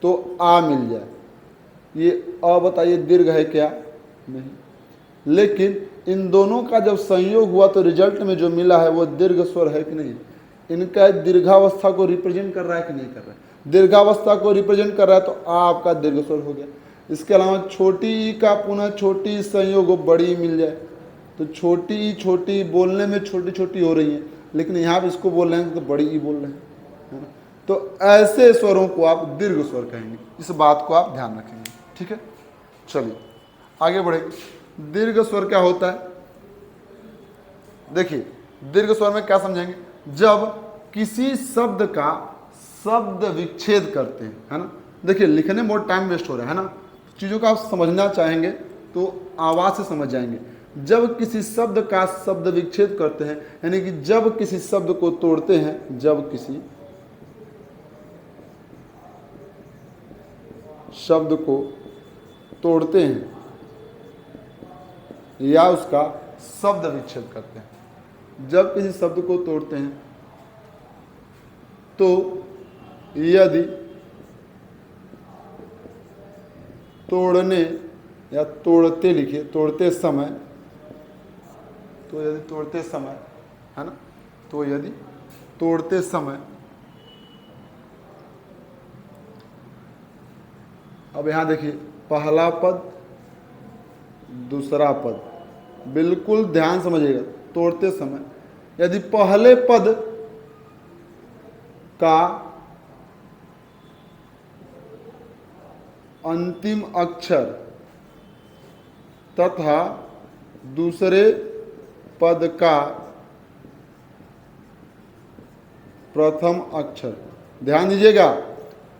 [SPEAKER 1] तो आ मिल जाए, ये अ बताइए दीर्घ है क्या? नहीं। लेकिन इन दोनों का जब संयोग हुआ तो रिजल्ट में जो मिला है वो दीर्घ स्वर है कि नहीं? इनका दीर्घावस्था को रिप्रेजेंट कर रहा है कि नहीं कर रहा है? दीर्घावस्था को रिप्रेजेंट कर रहा है तो आ आपका दीर्घ स्वर हो गया। इसके अलावा छोटी ई का पुनः छोटी ई संयोग हो बड़ी मिल जाए, तो छोटी ई छोटी बोलने में छोटी छोटी हो रही है, लेकिन यहाँ पे इसको बोल रहे हैं तो बड़ी ई बोल रहे हैं, है ना। तो ऐसे स्वरों को आप दीर्घ स्वर कहेंगे, इस बात को आप ध्यान रखेंगे। ठीक है, चलिए आगे बढ़ेंगे। दीर्घ स्वर क्या होता है? देखिए दीर्घ स्वर में क्या समझेंगे, जब किसी शब्द का शब्द विच्छेद करते हैं, है ना। देखिए लिखने में बहुत टाइम वेस्ट हो रहा है ना, चीज़ों को आप समझना चाहेंगे तो आवाज़ से समझ जाएंगे। जब किसी शब्द का शब्द विच्छेद करते हैं, यानी कि जब किसी शब्द को तोड़ते हैं, जब किसी शब्द को तोड़ते हैं या उसका शब्द विच्छेद करते हैं, जब किसी शब्द को तोड़ते हैं तो यदि तोड़ने या तोड़ते लिखिए तोड़ते समय, तो यदि तोड़ते समय, है ना, तो यदि तोड़ते समय, अब यहां देखिए पहला पद दूसरा पद, बिल्कुल ध्यान समझिएगा। तोड़ते समय यदि पहले पद का अंतिम अक्षर तथा दूसरे पद का प्रथम अक्षर, ध्यान दीजिएगा,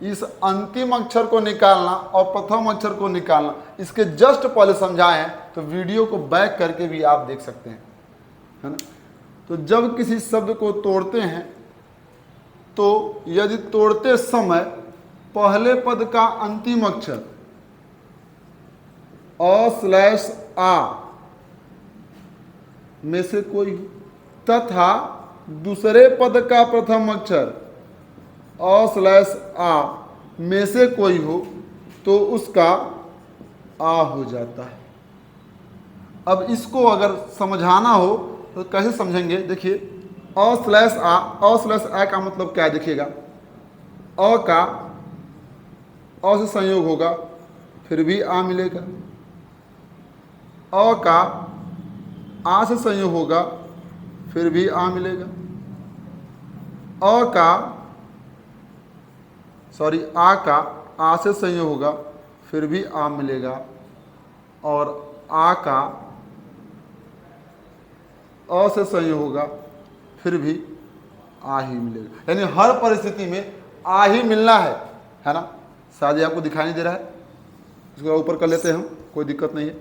[SPEAKER 1] इस अंतिम अक्षर को निकालना और प्रथम अक्षर को निकालना, इसके जस्ट पहले समझाए हैं, तो वीडियो को बैक करके भी आप देख सकते हैं, है ना। तो जब किसी शब्द को तोड़ते हैं तो यदि तोड़ते समय पहले पद का अंतिम अक्षर अ/आ में से कोई तथा दूसरे पद का प्रथम अक्षर अ/आ में से कोई हो तो उसका आ हो जाता है। अब इसको अगर समझाना हो तो कैसे समझेंगे? देखिए, अ स्लैश आ का मतलब क्या है? देखिएगा, अ का अ से संयोग होगा फिर भी आ मिलेगा, अ का आ से संयोग होगा फिर भी आ मिलेगा, आ का आ से संयोग होगा फिर भी आ मिलेगा, और आ का अ से संयोग होगा फिर भी आ ही मिलेगा। यानी हर परिस्थिति में आ ही मिलना है ना। शायद ये आपको दिखाई नहीं दे रहा है, इसको ऊपर कर लेते हैं हम, कोई दिक्कत नहीं है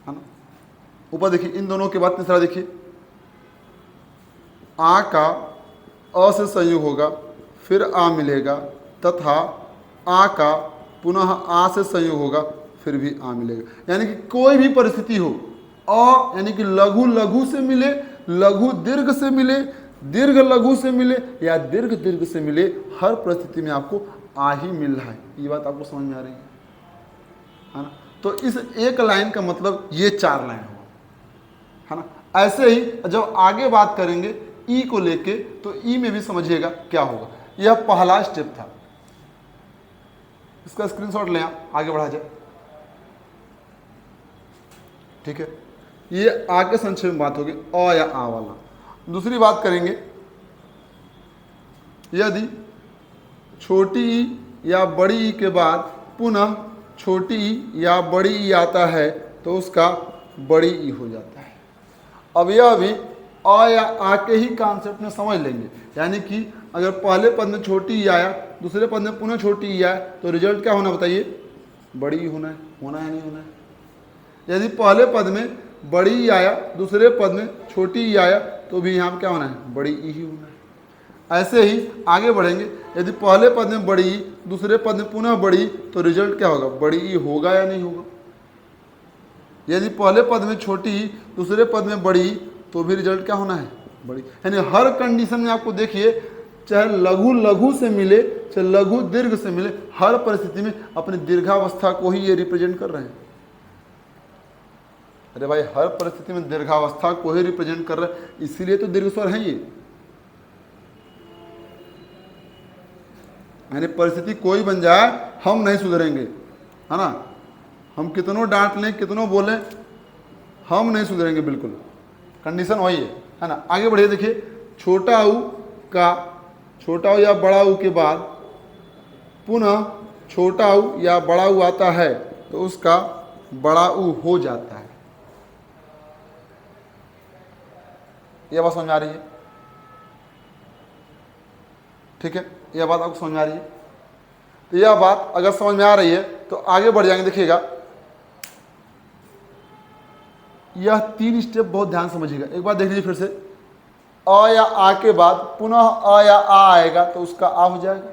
[SPEAKER 1] ना। ऊपर देखिए, इन दोनों के बाद तीसरा देखिए, आ का अ से संयोग होगा फिर आ मिलेगा, तथा आ का पुनः आ से संयोग होगा फिर भी आ मिलेगा। यानी कि कोई भी परिस्थिति हो, अ यानी कि लघु लघु से मिले, लघु दीर्घ से मिले, दीर्घ लघु से मिले या दीर्घ दीर्घ से मिले, हर परिस्थिति में आपको आ ही मिल रहा है। ये बात आपको समझ में आ रही है ना। तो इस एक लाइन का मतलब ये 4 लाइन हुआ, है ना। ऐसे ही जब आगे बात करेंगे ई को लेके, तो ई में भी समझिएगा क्या होगा। यह पहला स्टेप था, इसका स्क्रीनशॉट लें, आप आगे बढ़ा जाए, ठीक है। ये आगे संक्षेप में बात होगी अ या आ वाला। दूसरी बात करेंगे, यदि छोटी ई या बड़ी ई के बाद पुनः छोटी ई या बड़ी ई आता है तो उसका बड़ी ई हो जाता है। अब यह भी अ या आ के ही कॉन्सेप्ट में समझ लेंगे। यानी कि अगर पहले पद में छोटी ई आया, दूसरे पद में पुनः छोटी ई आया, तो रिजल्ट क्या होना बताइए? बड़ी ई होना है या नहीं होना है? यदि पहले पद में बड़ी ई आया, दूसरे पद में छोटी ई आया, तो भी यहाँ पर क्या होना है? बड़ी ई ही होना है। ऐसे ही आगे बढ़ेंगे, यदि पहले पद में बड़ी ई, दूसरे पद में पुनः बड़ी, तो रिजल्ट क्या होगा? बड़ी ई होगा या नहीं होगा? यदि पहले पद में छोटी ई, दूसरे पद में बड़ी ई, तो भी रिजल्ट क्या होना है? बड़ी। यानी हर कंडीशन में आपको देखिए, चाहे लघु लघु से मिले, चाहे लघु दीर्घ से मिले, हर परिस्थिति में अपनी दीर्घावस्था को ही ये रिप्रेजेंट कर रहे हैं। अरे भाई, हर परिस्थिति में दीर्घावस्था को ही रिप्रेजेंट कर रहे हैं, इसीलिए तो दीर्घ स्वर है ये। यानी परिस्थिति कोई बन जाए, हम नहीं सुधरेंगे, है ना। हम कितनों डांट लें, कितनों बोलें, हम नहीं सुधरेंगे बिल्कुल। कंडीशन वही है ना। आगे बढ़िए, देखिए, छोटा ऊ या बड़ा ऊ के बाद पुनः छोटा ऊ या बड़ा ऊ आता है तो उसका बड़ा ऊ हो जाता है। यह बात समझ में आ रही है? ठीक है, यह बात आपको समझ में आ रही है? तो यह बात अगर समझ में आ रही है तो आगे बढ़ जाएंगे। देखिएगा, यह 3 स्टेप बहुत ध्यान समझिएगा। एक बार देख लीजिए फिर से, अ या आ के बाद पुनः अ या आ आएगा तो उसका आ हो जाएगा।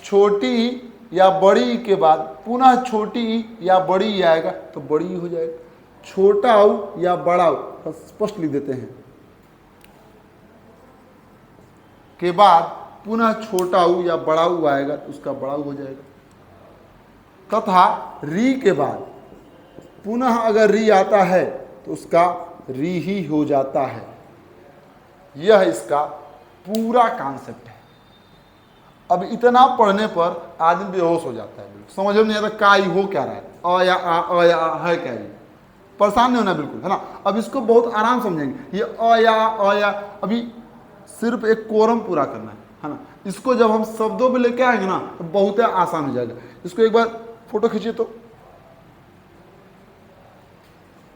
[SPEAKER 1] छोटी ई या बड़ी ई के बाद पुनः छोटी ई या बड़ी ई आएगा तो बड़ी ई हो जाएगा। छोटा ऊ या बड़ा ऊ, स्पष्ट लिख देते हैं, के बाद पुनः छोटा ऊ या बड़ा ऊ आएगा तो उसका बड़ा ऊ हो जाएगा। तथा री के बाद पुनः अगर री आता है तो उसका री ही हो जाता है। यह इसका पूरा कॉन्सेप्ट है। अब इतना पढ़ने पर आदमी बेहोश हो जाता है, बिल्कुल समझ में नहीं आता का ही हो क्या रहा है, अ या आ है क्या, ये परेशान नहीं होना बिल्कुल, है ना। अब इसको बहुत आराम समझेंगे। ये अ या अभी सिर्फ एक कोरम पूरा करना है ना। इसको जब हम शब्दों में लेके आएंगे ना तो बहुत आसान हो जाएगा। इसको एक बार फोटो खींचिए तो,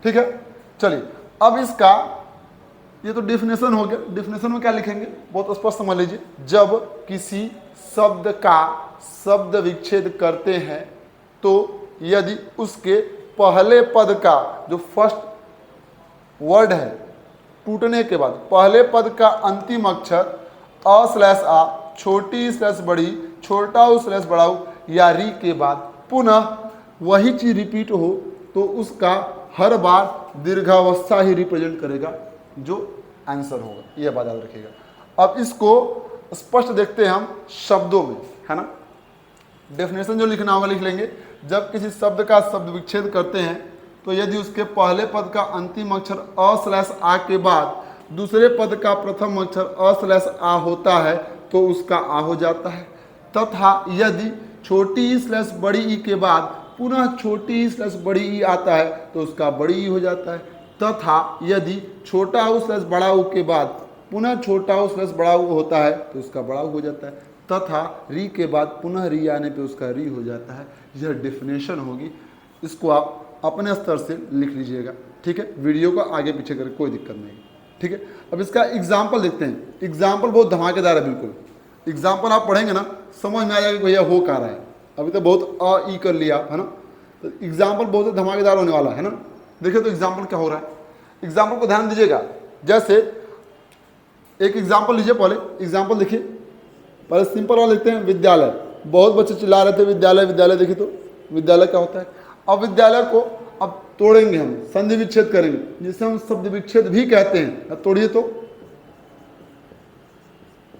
[SPEAKER 1] ठीक है। चलिए, अब इसका ये तो डेफिनेशन हो गया। डेफिनेशन में क्या लिखेंगे, बहुत स्पष्ट समझ लीजिए। जब किसी शब्द का शब्द विच्छेद करते हैं तो यदि उसके पहले पद का जो फर्स्ट वर्ड है टूटने के बाद पहले पद का अंतिम अक्षर अ स्लैश आ, छोटी स्लैश बड़ी, छोटा ऊ स्लैश बड़ा ऊ या री के बाद पुनः वही चीज रिपीट हो तो उसका हर बार दीर्घावस्था ही रिप्रेजेंट करेगा जो आंसर होगा। यह बात याद रखिएगा। अब इसको स्पष्ट देखते हैं हम शब्दों में, है ना। डेफिनेशन जो लिखना होगा लिख लेंगे। जब किसी शब्द का शब्द विच्छेद करते हैं तो यदि उसके पहले पद का अंतिम अक्षर अ/आ के बाद दूसरे पद का प्रथम अक्षर अ/आ होता है तो उसका आ हो जाता है। तथा यदि छोटी ई स्लैश बड़ी ई के बाद पुनः छोटी ई स्लैश बड़ी ई आता है तो उसका बड़ी ई हो जाता है। तथा यदि छोटा ऊ स्लैश बड़ा ऊ के बाद पुनः छोटा ऊ स्लैश बड़ा ऊ होता है तो उसका बड़ा ऊ हो जाता है। तथा री के बाद पुनः री आने पे उसका री हो जाता है। यह डेफिनेशन होगी, इसको आप अपने स्तर से लिख लीजिएगा। ठीक है, वीडियो को आगे पीछे करके कोई दिक्कत नहीं। ठीक है, अब इसका एग्जाम्पल देखते हैं। एग्जाम्पल बहुत धमाकेदार है, बिल्कुल एग्जाम्पल आप पढ़ेंगे ना समझ में आ जाएगा भैया हो कह रहा है। अभी तो बहुत अ ई कर लिया है ना, तो एग्जाम्पल बहुत धमाकेदार होने वाला है ना। देखिए तो एग्जाम्पल क्या हो रहा है, एग्जाम्पल को ध्यान दीजिएगा। जैसे एक एग्जाम्पल लीजिए, पहले एग्जाम्पल देखिए, पहले सिंपल वाला लिखते हैं। विद्यालय, बहुत बच्चे चिल्ला रहे थे विद्यालय विद्यालय, देखिए तो विद्यालय क्या होता है। अब विद्यालय को अब तोड़ेंगे, हम संधि विच्छेद करेंगे जिसे हम शब्द विच्छेद भी कहते हैं। अब तोड़िए तो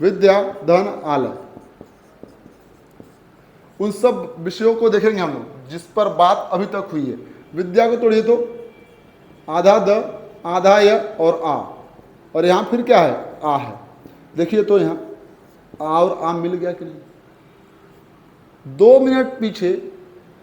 [SPEAKER 1] विद्या धन आलय, उन सब विषयों को देखेंगे हम लोग जिस पर बात अभी तक हुई है। विद्या को तोड़िए तो आधा द आधा य और आ, और यहाँ फिर क्या है आ है। देखिए तो यहाँ आ और आ मिल गया कि नहीं। 2 मिनट पीछे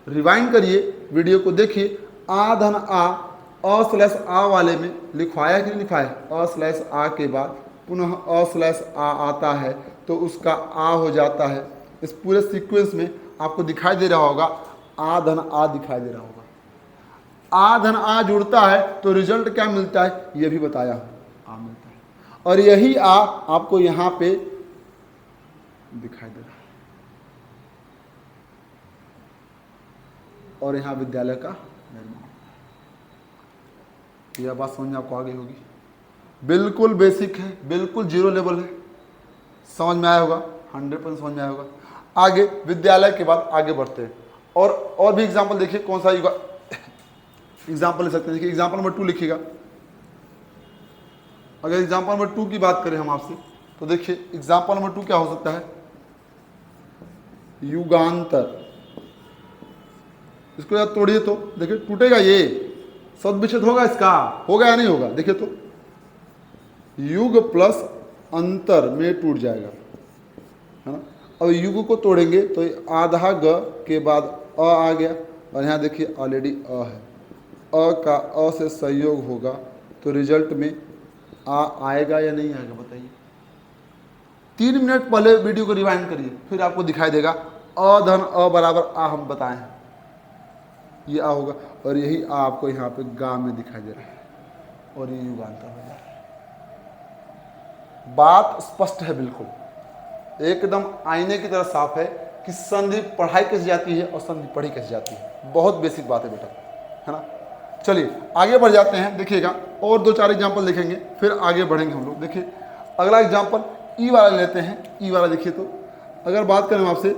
[SPEAKER 1] रिवाइंड करिए, वीडियो को देखिए। आ धन आ वाले में लिखवाया कि नहीं लिखवाया। अ/आ के बाद पुनः अ/आ आता है तो उसका आ हो जाता है। इस पूरे सीक्वेंस में आपको दिखाई दे रहा होगा आ धन आ दिखाई दे रहा होगा। आ धन आ जुड़ता है तो रिजल्ट क्या मिलता है ये भी बताया हूं, आ मिलता है। और यही आ आपको यहां पे दिखाई दे रहा है। और यहां विद्यालय का निर्माण, यह बात समझ में आपको आ गई होगी। बिल्कुल बेसिक है, बिल्कुल जीरो लेवल है, समझ में आया होगा, 100% समझ में आया होगा। आगे विद्यालय के बाद आगे बढ़ते हैं और भी एग्जाम्पल देखिए। कौन सा एग्जाम्पल ले सकते हैं। देखिए एग्जाम्पल नंबर 2 लिखिएगा। अगर एग्जाम्पल नंबर 2 की बात करें हम आपसे तो देखिए एग्जाम्पल नंबर 2 क्या हो सकता है। युगांतर, इसको याद तोड़िए तो देखिए टूटेगा, ये शब्द विच्छेद होगा, इसका होगा या नहीं होगा। देखिए तो युग प्लस अंतर में टूट जाएगा, है ना। अब युग को तोड़ेंगे तो आधा ग के बाद अ आ गया, और यहाँ देखिए ऑलरेडी अ है। अ का अ से संयोग होगा तो रिजल्ट में आ आएगा या नहीं आएगा बताइए। 3 मिनट पहले वीडियो को रिवाइंड करिए, फिर आपको दिखाई देगा अ धन अ बराबर आ हम बताए हैं, ये आ होगा। और यही आ आपको यहाँ पे गा में दिखाई दे रहा है, और ये युगांतर हो जा रहा है। बात स्पष्ट है, बिल्कुल एकदम आईने की तरह साफ है कि संधि पढ़ाई कैसे जाती है और संधि पढ़ी कैसे जाती है। बहुत बेसिक बात है बेटा, है ना। चलिए आगे बढ़ जाते हैं। देखिएगा और 2-4 एग्जाम्पल देखेंगे फिर आगे बढ़ेंगे हम लोग। देखिए अगला एग्जाम्पल ई वाला लेते हैं। ई वाला देखिए तो अगर बात करें आपसे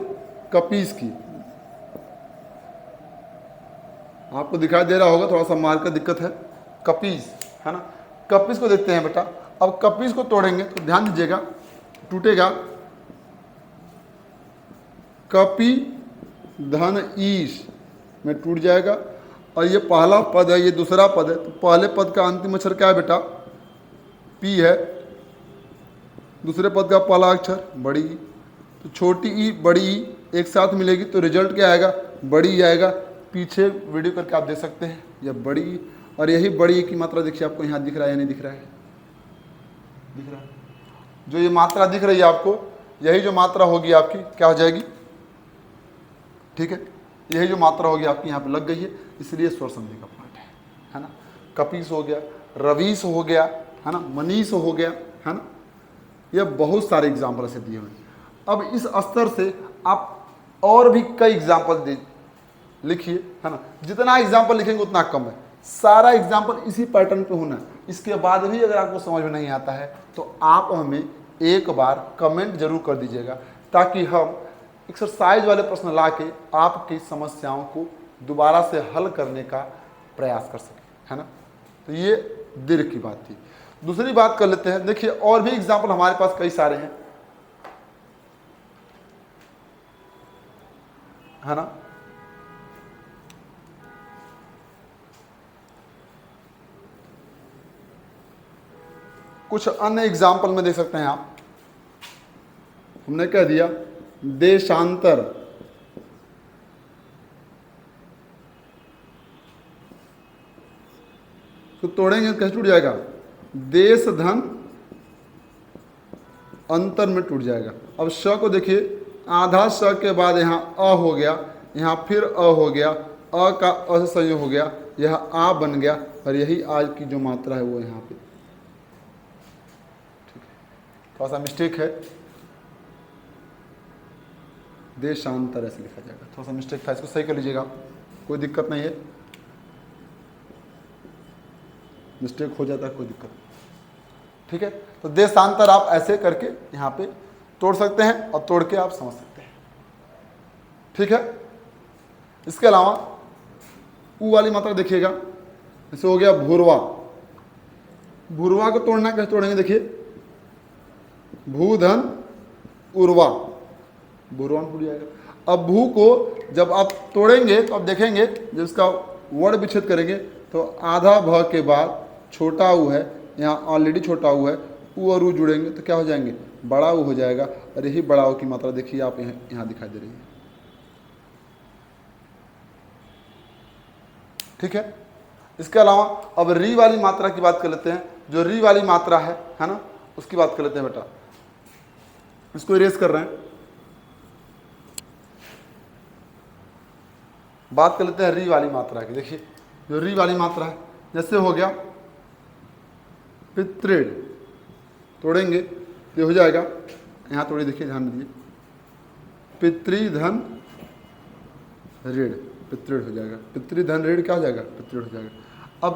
[SPEAKER 1] कपीस की, आपको दिखाई दे रहा होगा, थोड़ा सा मार्क का दिक्कत है। कपीस, है ना। कपीस को देखते हैं बेटा। अब कपीस को तोड़ेंगे तो ध्यान दीजिएगा, टूटेगा कपी धन ईश में टूट जाएगा। और ये पहला पद है, ये दूसरा पद है, तो पहले पद का अंतिम अक्षर क्या है बेटा पी है, दूसरे पद का पहला अक्षर बड़ी ई, तो छोटी ई बड़ी ई एक साथ मिलेगी तो रिजल्ट क्या आएगा बड़ी ई आएगा। पीछे वीडियो करके आप देख सकते हैं यह बड़ी ई, और यही बड़ी ई की मात्रा देखिए आपको यहाँ दिख रहा है या नहीं दिख रहा है, दिख रहा है। जो ये मात्रा दिख रही है आपको, यही जो मात्रा होगी आपकी क्या हो जाएगी, ठीक है, यही जो मात्रा होगी आपकी यहाँ पे लग गई है, इसलिए स्वर संधि का पार्ट है ना। कपीस हो गया, रवीश हो गया, है ना, मनीष हो गया, है ना। यह बहुत सारे एग्जाम्पल ऐसे दिए हुए हैं। अब इस स्तर से आप और भी कई एग्जाम्पल लिखिए, है ना। जितना एग्जाम्पल लिखेंगे उतना कम है, सारा एग्जाम्पल इसी पैटर्न पे होना है। इसके बाद भी अगर आपको समझ में नहीं आता है तो आप हमें एक बार कमेंट जरूर कर दीजिएगा, ताकि हम एक्सरसाइज वाले प्रश्न ला के आपकी समस्याओं को दोबारा से हल करने का प्रयास कर सकें, है ना। तो ये दीर्घ की बात थी। दूसरी बात कर लेते हैं। देखिए और भी एग्जाम्पल हमारे पास कई सारे हैं। है ना। कुछ अन्य एग्जाम्पल में देख सकते हैं आप। हमने कह दिया देशांतर, तो तोड़ेंगे कैसे टूट जाएगा, देश धन अंतर में टूट जाएगा। अब श को देखिए, आधा श के बाद यहाँ अ हो गया, यहाँ फिर अ हो गया, अ का अ से संयोग हो गया, यह आ बन गया, और यही आज की जो मात्रा है वो यहाँ पे। ठीक है, थोड़ा सा मिस्टेक है, देशांतर ऐसे लिखा जाएगा, थोड़ा सा मिस्टेक था, इसको सही कर लीजिएगा, कोई दिक्कत नहीं है, मिस्टेक हो जाता है कोई दिक्कत नहीं। ठीक है, तो देशांतर आप ऐसे करके यहाँ पे तोड़ सकते हैं और तोड़ के आप समझ सकते हैं। ठीक है, इसके अलावा ऊ वाली मात्रा देखिएगा, जैसे हो गया भूरवा। भूरवा को तोड़ना कैसे तोड़ेंगे, देखिए भूधन उर्वा, भूरवा टूट जाएगा। अब भू को जब आप तोड़ेंगे तो आप देखेंगे जब इसका वर्ण विच्छेद करेंगे तो आधा भ के बाद छोटा ऊ है, यहाँ ऑलरेडी छोटा ऊ है, ऊ और ऊ जुड़ेंगे तो क्या हो जाएंगे, बड़ा ऊ हो जाएगा। और यही बड़ा ऊ की मात्रा देखिए आप यहाँ दिखाई दे रही है। ठीक है, इसके अलावा अब री वाली मात्रा की बात कर लेते हैं। जो री वाली मात्रा है ना, उसकी बात कर लेते हैं बेटा। इसको इरेज कर रहे हैं, बात कर लेते हैं री वाली मात्रा की। देखिए जो री वाली मात्रा है, जैसे हो गया पितृण, तोड़ेंगे तो हो जाएगा, यहाँ थोड़ी देखिए ध्यान दीजिए, पितृधन ऋण, पितृण हो जाएगा, पितृधन ऋण क्या हो जाएगा, पितृण हो जाएगा। अब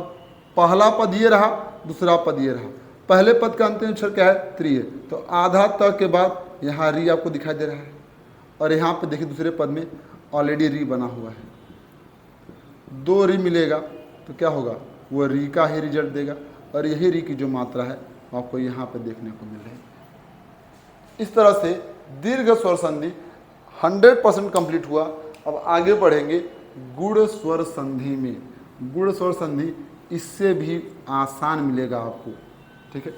[SPEAKER 1] पहला पद ये रहा, दूसरा पद ये रहा, पहले पद का अंतिम अक्षर क्या है, त्रि है, तो आधा त के बाद यहाँ री आपको दिखाई दे रहा है, और यहाँ पे देखिए दूसरे पद में ऑलरेडी री बना हुआ है, दो री मिलेगा तो क्या होगा, वो री का ही रिजल्ट देगा, और यही री की जो मात्रा है वो आपको यहाँ पे देखने को मिल रही है। इस तरह से दीर्घ स्वर संधि 100% कंप्लीट हुआ। अब आगे बढ़ेंगे गुण स्वर संधि में। गुण स्वर संधि इससे भी आसान मिलेगा आपको। ठीक है,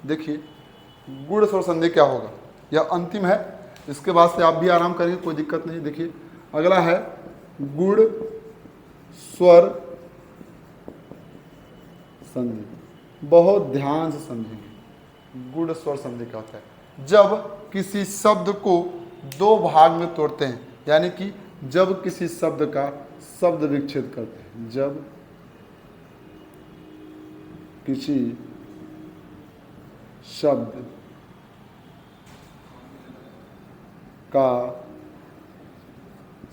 [SPEAKER 1] देखिए गुण स्वर संधि क्या होगा, यह अंतिम है, इसके बाद से आप भी आराम करेंगे, कोई दिक्कत नहीं। देखिए अगला है गुण स्वर संधि, बहुत ध्यान से समझेंगे। गुण स्वर संधि क्या होता है, जब किसी शब्द को दो भाग में तोड़ते हैं, यानी कि जब किसी शब्द का शब्द विच्छेद करते हैं, जब किसी शब्द का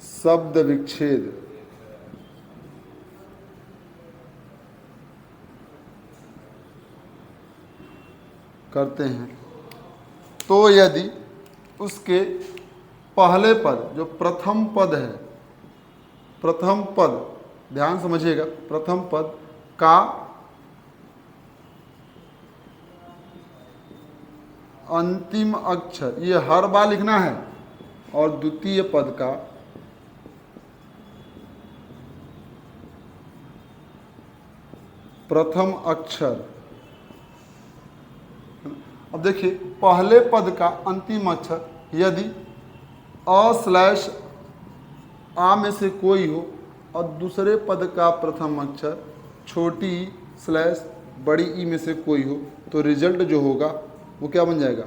[SPEAKER 1] शब्द विच्छेद करते हैं, तो यदि उसके पहले पद, जो प्रथम पद है, प्रथम पद ध्यान समझिएगा, प्रथम पद का अंतिम अक्षर, ये हर बार लिखना है, और द्वितीय पद का प्रथम अक्षर। अब देखिए पहले पद का अंतिम अक्षर यदि अ/आ में से कोई हो, और दूसरे पद का प्रथम अक्षर छोटी बड़ी ई में से कोई हो, तो रिजल्ट जो होगा वो क्या बन जाएगा,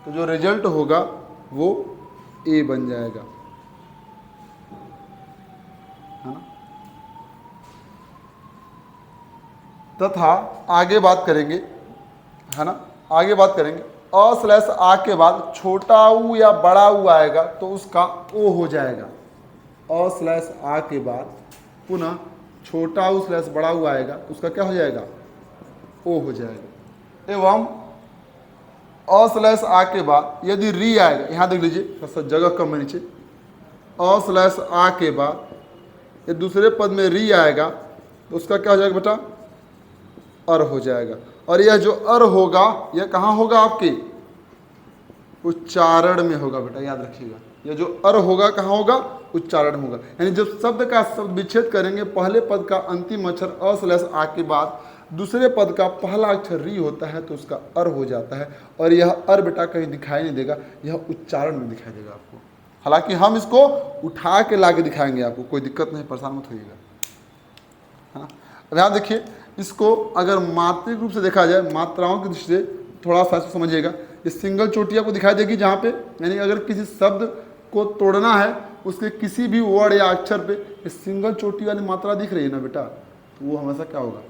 [SPEAKER 1] तो जो रिजल्ट होगा वो ए बन जाएगा, है ना। तथा आगे बात करेंगे, है ना, आगे बात करेंगे, अ/आ के बाद छोटा ऊ या बड़ा ऊ आएगा तो उसका ओ हो जाएगा। अ/आ के बाद पुनः छोटा ऊ/बड़ा ऊ आएगा, उसका क्या हो जाएगा, ओ हो जाएगा। एवं अ/आ के बाद यदि री आएगा, यहाँ देख लीजिए थोड़ा सा जगह कम है नीचे, अ/आ के बाद ये दूसरे पद में री आएगा तो उसका क्या हो जाएगा बेटा, अर हो जाएगा। और यह जो अर होगा यह कहाँ होगा, आपके उच्चारण में होगा बेटा, याद रखिएगा। ये जो अर होगा कहाँ होगा? उच्चारण में होगा। यानी जब शब्द का शब्द विच्छेद करेंगे, पहले पद का अंतिम अक्षर अ स्लैश आ के बाद दूसरे पद का पहला अक्षर री होता है तो उसका अर हो जाता है। और यह अर बेटा कहीं दिखाई नहीं देगा, यह उच्चारण में दिखाई देगा आपको। हालांकि हम इसको उठा के ला के दिखाएंगे आपको, कोई दिक्कत नहीं, परेशान मत होइएगा, है ना। अब यहाँ देखिए, इसको अगर मात्रिक रूप से देखा जाए, मात्राओं की दृष्टि से थोड़ा सा समझिएगा। ये सिंगल चोटी आपको दिखाई देगी जहाँ पे, यानी अगर किसी शब्द को तोड़ना है उसके किसी भी वर्ड या अक्षर पे ये सिंगल चोटी वाली मात्रा दिख रही है ना बेटा, तो वो हमेशा क्या होगा?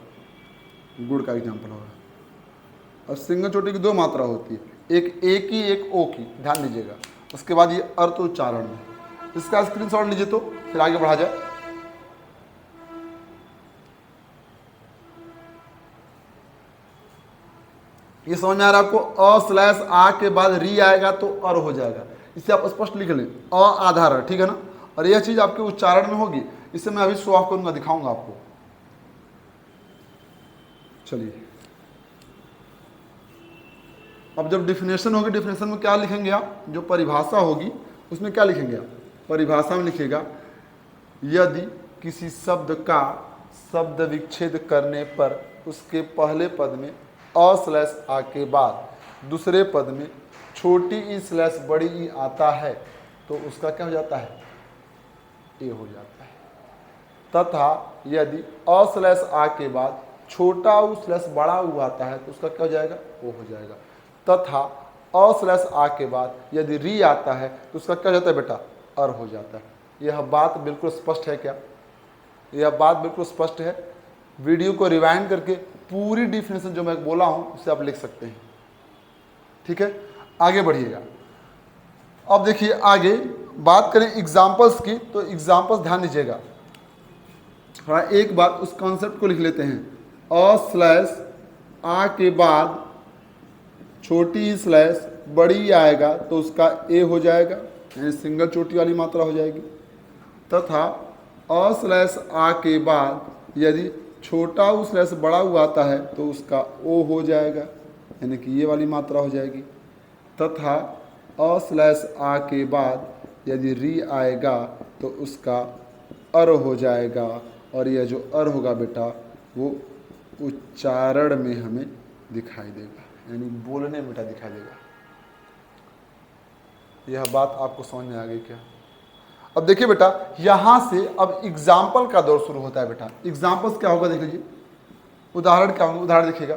[SPEAKER 1] गुड़ का एग्जाम्पल होगा। और सिंगल चोटी की दो मात्रा होती है, एक ए की, एक ओ की, ध्यान दीजिएगा। उसके बाद ये अर्थ उच्चारण में, इसका स्क्रीनशॉट लीजिए तो फिर आगे बढ़ा जाए। ये समझ में आ रहा है आपको? अ स्लैश आ के बाद री आएगा तो अर हो जाएगा, इसे आप स्पष्ट लिख लें, अ आधार, ठीक है ना। और यह चीज आपके उच्चारण में होगी, इसे मैं अभी शो ऑफ करूंगा, दिखाऊंगा आपको। चलिए, अब जब डिफिनेशन होगी, डिफिनेशन में क्या लिखेंगे आप? जो परिभाषा होगी उसमें क्या लिखेंगे आप? परिभाषा में लिखिएगा, यदि किसी शब्द का शब्द विच्छेद करने पर उसके पहले पद में अ स्लैश आ के बाद दूसरे पद में छोटी ई स्लैश बड़ी ई आता है तो उसका क्या हो जाता है? ए हो जाता है। तथा यदि अ स्लैश आ के बाद छोटा ऊ स्लैश बड़ा ऊ आता है तो उसका क्या हो जाएगा? ओ हो जाएगा। तथा अ स्लैश आ के बाद यदि री आता है तो उसका क्या हो जाता है बेटा? अर हो जाता है। यह बात बिल्कुल स्पष्ट है क्या? यह बात बिल्कुल स्पष्ट है। वीडियो को रिवाइंड करके पूरी डिफिनेशन जो मैं बोला हूं उसे आप लिख सकते हैं, ठीक है। आगे बढ़िएगा। अब देखिए, आगे बात करें एग्जाम्पल्स की, तो एग्जाम्पल्स ध्यान दीजिएगा। थोड़ा एक बार उस कॉन्सेप्ट को लिख लेते हैं। अ स्लैश आ के बाद छोटी स्लैश बड़ी आएगा तो उसका ए हो जाएगा, यानी सिंगल चोटी वाली मात्रा हो जाएगी। तथा अ स्लैश आ के बाद यदि छोटा ऊ स्लैश बड़ा ऊ आता है तो उसका ओ हो जाएगा, यानी कि ये वाली मात्रा हो जाएगी। तथा अ स्लैश आ के बाद यदि री आएगा तो उसका अर हो जाएगा, और यह जो अर होगा बेटा वो उच्चारण में हमें दिखाई देगा, यानी बोलने में बेटा दिखाई देगा। यह बात आपको समझ में आ गई क्या? अब देखिए बेटा, यहां से अब एग्जाम्पल का दौर शुरू होता है बेटा। एग्जाम्पल्स क्या होगा देख लीजिए, उदाहरण क्या होगा? उदाहरण देखिएगा।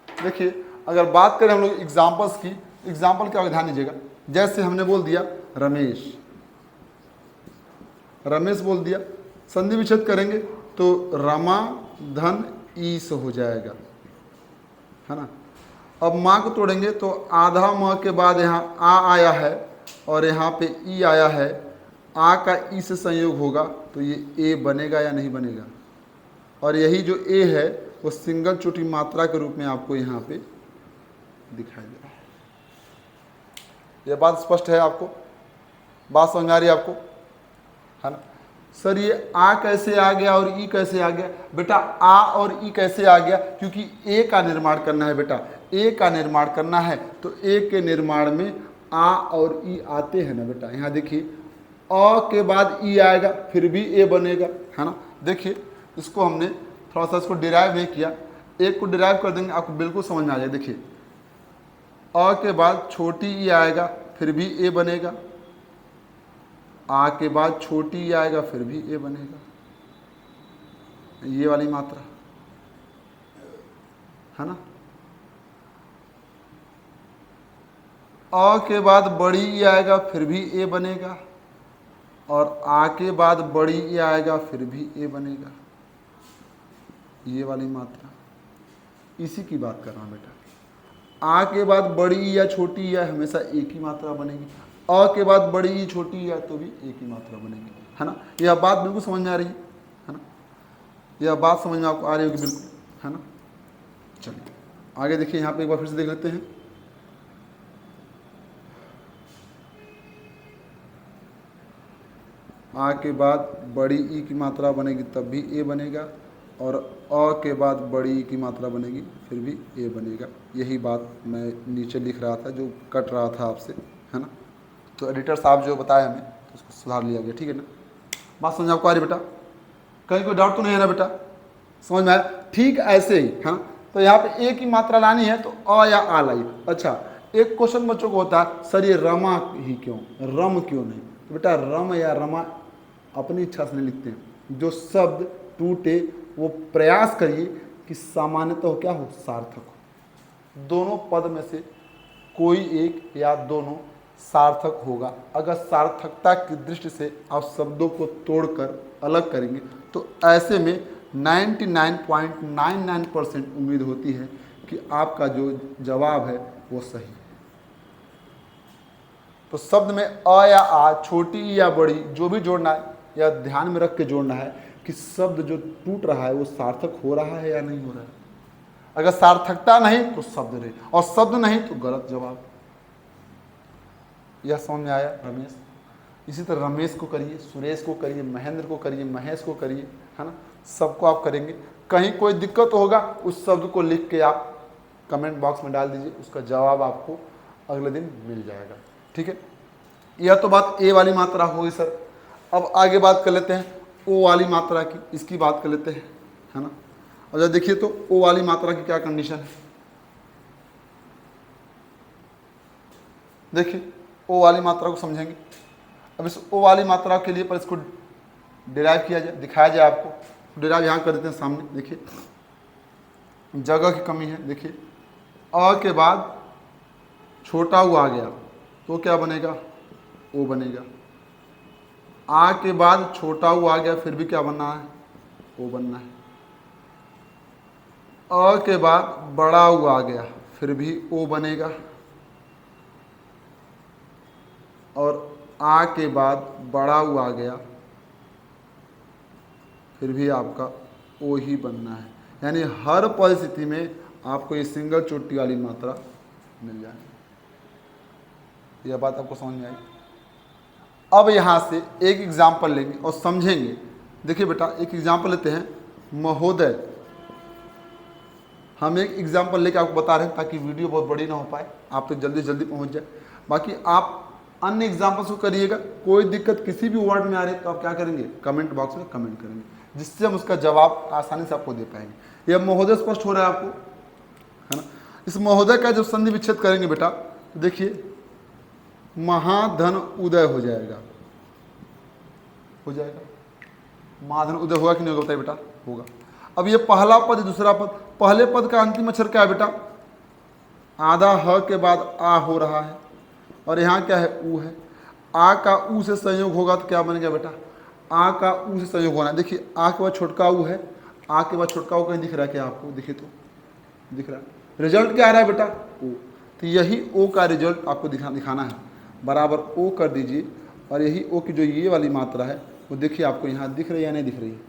[SPEAKER 1] देखिए, अगर बात करें हम लोग एग्जाम्पल्स की, एग्जाम्पल क्या होगा ध्यान दीजिएगा। जैसे हमने बोल दिया रमेश, रमेश बोल दिया, संधि विच्छेद करेंगे तो रमा धन ईस हो जाएगा, है ना। अब माँ को तोड़ेंगे तो आधा म के बाद यहाँ आ आया है और यहाँ पे ई आया है, आ का ई से संयोग होगा तो ये ए बनेगा या नहीं बनेगा? और यही जो ए है वो सिंगल चोटी मात्रा के रूप में आपको यहाँ पे दिखाई दे रहा है। यह बात स्पष्ट है आपको? बात समझ आ रही है आपको, है ना। सर ये आ कैसे आ गया और ई कैसे आ गया? बेटा आ और ई कैसे आ गया? क्योंकि ए का निर्माण करना है बेटा, ए का निर्माण करना है तो ए के निर्माण में आ और ई आते हैं ना बेटा। यहाँ देखिए, अ के बाद ई आएगा फिर भी ए बनेगा, है ना। देखिए, इसको हमने थोड़ा सा इसको डिराइव नहीं किया, एक को डिराइव कर देंगे आपको बिल्कुल समझ में आ जाए। देखिए, अ के बाद छोटी ई आएगा फिर भी ए बनेगा, आ के बाद छोटी ई आएगा फिर भी ए बनेगा, ये वाली मात्रा, है ना। अ के बाद बड़ी ई आएगा फिर भी ए बनेगा, और आ के बाद बड़ी ई आएगा फिर भी ए बनेगा, ये वाली मात्रा। इसी की बात कर रहा हूँ बेटा। आ के बाद बड़ी ई या छोटी ई हमेशा एक ही मात्रा बनेगी, अ के बाद बड़ी ई छोटी ई तो भी एक ही मात्रा बनेगी, है ना। यह बात बिल्कुल समझ में आ रही है ना। यह बात समझ में आपको आ रही होगी बिल्कुल, है ना। चलिए आगे देखिए, यहाँ पे एक बार फिर से देख लेते हैं। आ के बाद बड़ी ई की मात्रा बनेगी तब भी ए बनेगा, और अ के बाद बड़ी की मात्रा बनेगी, फिर भी ए बनेगा। यही बात मैं नीचे लिख रहा था जो कट रहा था आपसे, है ना। तो एडिटर साहब जो बताया हमें तो उसको सुधार लिया गया, ठीक है ना। बात समझ आपको आ रही बेटा? कहीं कोई डाउट तो नहीं है ना बेटा? समझ में आया? ठीक ऐसे ही, है ना। तो यहाँ पे ए की मात्रा लानी है तो अ या आ लाई। अच्छा, एक क्वेश्चन बच्चों को होता है, सर ये रमा ही क्यों, रम क्यों नहीं? तो बेटा रम या रमा अपनी इच्छा से नहीं लिखते हैं। जो शब्द टूटे वो प्रयास करिए कि सामान्यतः तो क्या हो, सार्थक हो। दोनों पद में से कोई एक या दोनों सार्थक होगा। अगर सार्थकता की दृष्टि से आप शब्दों को तोड़कर अलग करेंगे तो ऐसे में 99.99% उम्मीद होती है कि आपका जो जवाब है वो सही है। तो शब्द में अ या आ, छोटी या बड़ी, जो भी जोड़ना है या ध्यान में रख के जोड़ना है कि शब्द जो टूट रहा है वो सार्थक हो रहा है या नहीं हो रहा है। अगर सार्थकता नहीं तो शब्द रहे, और शब्द नहीं तो गलत जवाब। यह समझ में आया रमेश? इसी तरह रमेश को करिए, सुरेश को करिए, महेंद्र को करिए, महेश को करिए, है ना। सबको आप करेंगे। कहीं कोई दिक्कत होगा उस शब्द को लिख के आप कमेंट बॉक्स में डाल दीजिए, उसका जवाब आपको अगले दिन मिल जाएगा, ठीक है। यह तो बात ए वाली मात्रा होगी सर। अब आगे बात कर लेते हैं ओ वाली मात्रा की, इसकी बात कर लेते हैं, है ना। और जब देखिए तो ओ वाली मात्रा की क्या कंडीशन है, देखिए ओ वाली मात्रा को समझेंगे। अब इस ओ वाली मात्रा के लिए पर इसको डिराइव किया जाए, दिखाया जाए आपको। डिराइव यहाँ कर देते हैं सामने, देखिए जगह की कमी है। देखिए अ के बाद छोटा ऊ आ गया तो क्या बनेगा, ओ बनेगा। आ के बाद छोटा ऊ आ गया, फिर भी क्या बनना है, ओ बनना है। अ के बाद बड़ा ऊ आ गया, फिर भी ओ बनेगा। और आ के बाद बड़ा ऊ आ गया, फिर भी आपका ओ ही बनना है। यानी हर परिस्थिति में आपको ये सिंगल चोटी वाली मात्रा मिल जाएगी। यह बात आपको समझ में आई? अब यहाँ से एक एग्जाम्पल लेंगे और समझेंगे। देखिए बेटा एक एग्जाम्पल लेते हैं, महोदय। हम एक एग्जाम्पल लेके आपको बता रहे हैं ताकि वीडियो बहुत बड़ी ना हो पाए, आप तो जल्दी जल्दी पहुँच जाए। बाकी आप अन्य एग्जाम्पल्स को करिएगा। कोई दिक्कत किसी भी वर्ड में आ रही है तो आप क्या करेंगे, कमेंट बॉक्स में कमेंट करेंगे, जिससे हम उसका जवाब आसानी से आपको दे पाएंगे। यह महोदय स्पष्ट हो रहा है आपको, है ना। इस महोदय का जब संधि विच्छेद करेंगे बेटा तो देखिए महाधन उदय हो जाएगा, हो जाएगा। महाधन उदय होगा कि नहीं होगा बताइए बेटा? होगा। अब ये पहला पद दूसरा पद, पहले पद का अंतिम अक्षर क्या है बेटा, आधा ह के बाद आ हो रहा है, और यहाँ क्या है, ऊ है। आ का ऊ से संयोग होगा तो क्या बनेगा बेटा, आ का ऊ से संयोग होना है। देखिए आ के बाद छोटका ऊ है, आ के बाद छोटका ऊ कहीं दिख रहा है क्या आपको? देखिए तो दिख रहा है। रिजल्ट क्या आ रहा है बेटा, ओ। तो यही ओ का रिजल्ट आपको दिखाना है। बराबर ओ कर दीजिए, और यही ओ की जो ये वाली मात्रा है वो देखिए आपको यहाँ दिख रही है या नहीं दिख रही है?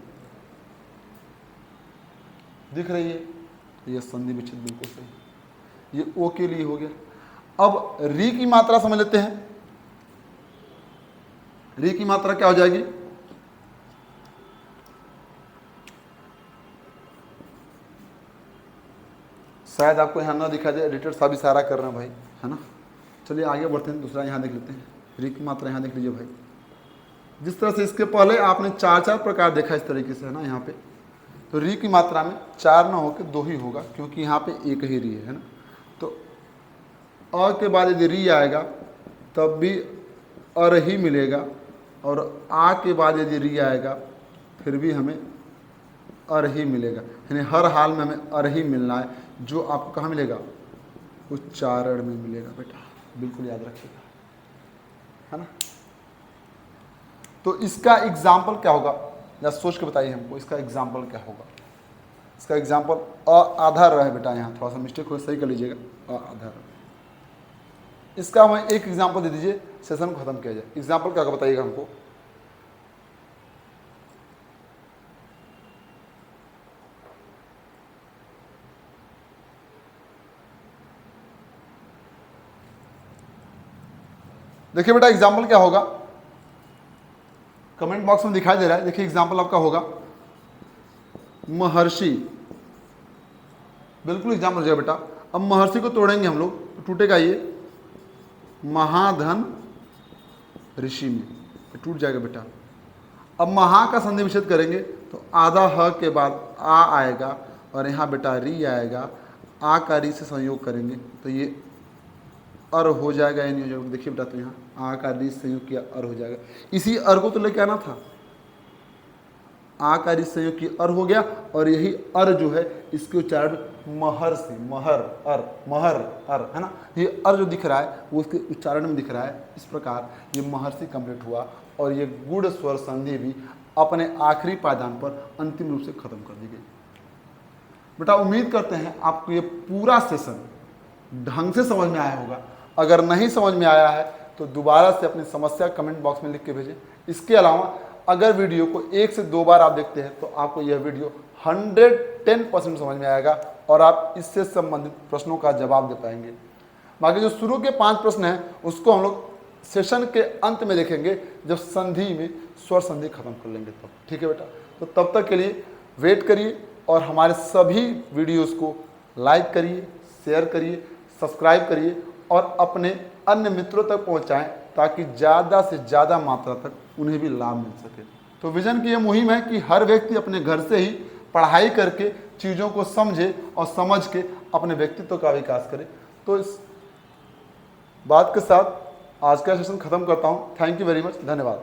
[SPEAKER 1] दिख रही है। तो ये संधि विच्छेद बिल्कुल सही, ये ओ के लिए हो गया। अब री की मात्रा समझ लेते हैं। री की मात्रा क्या हो जाएगी, शायद आपको यहाँ ना दिखा जाए, एडिटर साहब इशारा कर रहे हैं भाई, है ना। चलिए आगे बढ़ते हैं, दूसरा यहाँ देख लेते हैं। री की मात्रा यहाँ देख लीजिए भाई। जिस तरह से इसके पहले आपने चार चार प्रकार देखा इस तरीके से, है ना। यहाँ पे तो री की मात्रा में चार ना होकर दो ही होगा, क्योंकि यहाँ पे एक ही री है ना। तो अ के बाद यदि री आएगा तब भी अर ही मिलेगा, और आ के बाद यदि री आएगा फिर भी हमें अर ही मिलेगा। यानी हर हाल में हमें अर ही मिलना है। जो आपको कहाँ मिलेगा, उच्चारण में मिलेगा बेटा, बिल्कुल याद रखिएगा, है ना। तो इसका एग्जाम्पल क्या होगा, या सोच के बताइए हमको, इसका एग्जाम्पल क्या होगा। इसका एग्जाम्पल अ आधा र है बेटा, यहाँ थोड़ा सा मिस्टेक हो, सही कर लीजिएगा, अ आधा र। इसका हमें एक एग्जाम्पल दे दीजिए, सेशन को खत्म किया जाए। एग्जाम्पल क्या होगा बताइएगा हमको। देखिए बेटा एग्जाम्पल क्या होगा, कमेंट बॉक्स में दिखाई दे रहा है। देखिए एग्जाम्पल आपका होगा, महर्षि, बिल्कुल एग्जाम हो जाएगा बेटा। अब महर्षि को तोड़ेंगे हम लोग तो टूटेगा ये महाधन ऋषि में, तो टूट जाएगा बेटा। अब महा का संधि विच्छेद करेंगे तो आधा ह के बाद आ आएगा और यहाँ बेटा री आएगा, आ का री से संयोग करेंगे तो ये अर हो जाएगा या नहीं हो जाएगा, देखिए बेटा। तो यहाँ आ का री से संयोग किया अर हो जाएगा, इसी अर को तो लेके आना था, आ का री से संयोग किया अर हो गया। और यही अर जो है इसके उच्चारण महर से, महर अर है ना, ये अर जो दिख रहा है वो उसके उच्चारण में दिख रहा है। इस प्रकार ये महर्षि कंप्लीट हुआ और ये गुण स्वर संधि भी अपने आखिरी पायदान पर अंतिम रूप से खत्म कर दी गई। बेटा उम्मीद करते हैं आपको ये पूरा सेशन ढंग से समझ में आया होगा। अगर नहीं समझ में आया है तो दोबारा से अपनी समस्या कमेंट बॉक्स में लिख के भेजें। इसके अलावा अगर वीडियो को 1 से 2 बार आप देखते हैं तो आपको यह वीडियो 110% समझ में आएगा और आप इससे संबंधित प्रश्नों का जवाब दे पाएंगे। बाकी जो शुरू के 5 प्रश्न हैं उसको हम लोग सेशन के अंत में देखेंगे, जब संधि में स्वर संधि खत्म कर लेंगे तब। ठीक है बेटा, तो तब तक के लिए वेट करिए और हमारे सभी वीडियोस को लाइक करिए, शेयर करिए, सब्सक्राइब करिए और अपने अन्य मित्रों तक पहुंचाएं ताकि ज़्यादा से ज़्यादा मात्रा तक उन्हें भी लाभ मिल सके। तो विजन की ये मुहिम है कि हर व्यक्ति अपने घर से ही पढ़ाई करके चीज़ों को समझे और समझ के अपने व्यक्तित्व का विकास करे। तो इस बात के साथ आज का सेशन खत्म करता हूँ। थैंक यू वेरी मच, धन्यवाद।